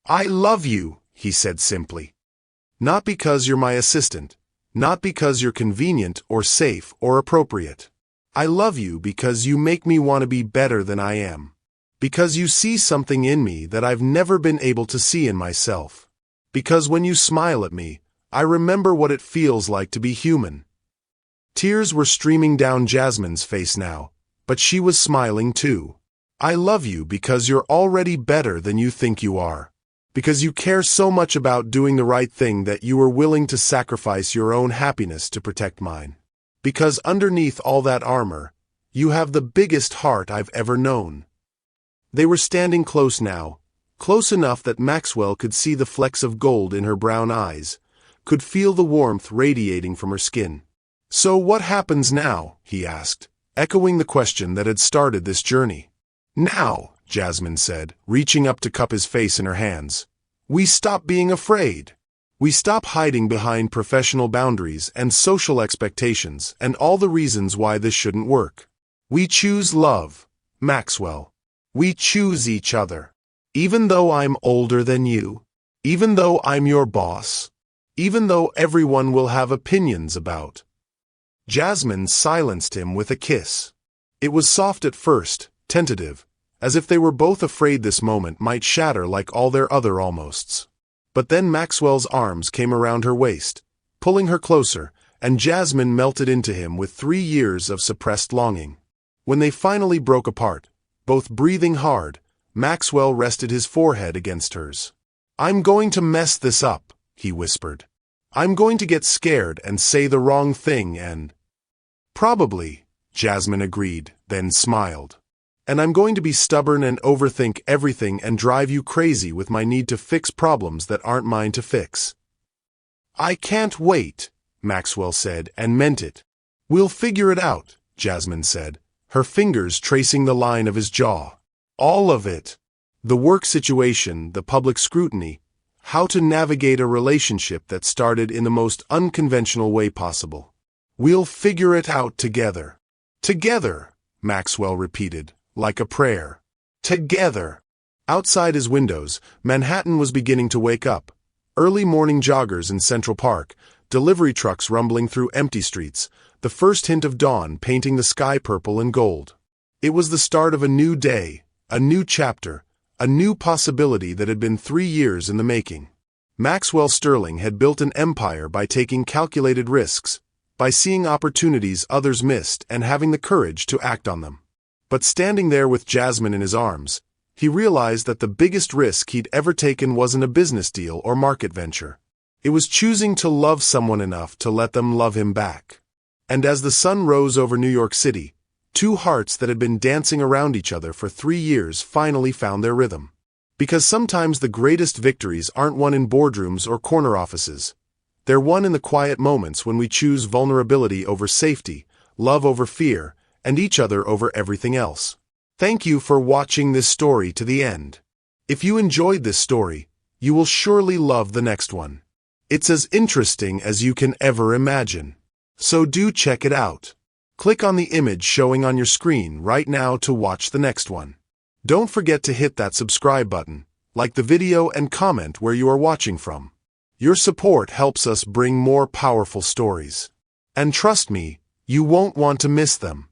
I love you, he said simply. Not because you're my assistant, not because you're convenient or safe or appropriate. I love you because you make me want to be better than I am. Because you see something in me that I've never been able to see in myself. Because when you smile at me, I remember what it feels like to be human. Tears were streaming down Jasmine's face now, but she was smiling too. I love you because you're already better than you think you are. Because you care so much about doing the right thing that you were willing to sacrifice your own happiness to protect mine. Because underneath all that armor, you have the biggest heart I've ever known. They were standing close now, close enough that Maxwell could see the flecks of gold in her brown eyes, could feel the warmth radiating from her skin. So what happens now? He asked, echoing the question that had started this journey. Now, Jasmine said, reaching up to cup his face in her hands. We stop being afraid. We stop hiding behind professional boundaries and social expectations and all the reasons why this shouldn't work. We choose love, Maxwell. We choose each other. Even though I'm older than you, even though I'm your boss, even though everyone will have opinions about. Jasmine silenced him with a kiss. It was soft at first, tentative, as if they were both afraid this moment might shatter like all their other almosts. But then Maxwell's arms came around her waist, pulling her closer, and Jasmine melted into him with 3 years of suppressed longing. When they finally broke apart, both breathing hard, Maxwell rested his forehead against hers. I'm going to mess this up, he whispered. I'm going to get scared and say the wrong thing and... Probably, Jasmine agreed, then smiled. And I'm going to be stubborn and overthink everything and drive you crazy with my need to fix problems that aren't mine to fix. I can't wait, Maxwell said, and meant it. We'll figure it out, Jasmine said, her fingers tracing the line of his jaw. All of it. The work situation, the public scrutiny, how to navigate a relationship that started in the most unconventional way possible. We'll figure it out together. Together, Maxwell repeated, like a prayer. Together. Outside his windows, Manhattan was beginning to wake up. Early morning joggers in Central Park, delivery trucks rumbling through empty streets, the first hint of dawn painting the sky purple and gold. It was the start of a new day, a new chapter, a new possibility that had been 3 years in the making. Maxwell Sterling had built an empire by taking calculated risks, by seeing opportunities others missed and having the courage to act on them. But standing there with Jasmine in his arms, he realized that the biggest risk he'd ever taken wasn't a business deal or market venture. It was choosing to love someone enough to let them love him back. And as the sun rose over New York City, 2 hearts that had been dancing around each other for 3 years finally found their rhythm. Because sometimes the greatest victories aren't won in boardrooms or corner offices. They're won in the quiet moments when we choose vulnerability over safety, love over fear, and each other over everything else. Thank you for watching this story to the end. If you enjoyed this story, you will surely love the next one. It's as interesting as you can ever imagine. So do check it out. Click on the image showing on your screen right now to watch the next one. Don't forget to hit that subscribe button, like the video and comment where you are watching from. Your support helps us bring more powerful stories. And trust me, you won't want to miss them.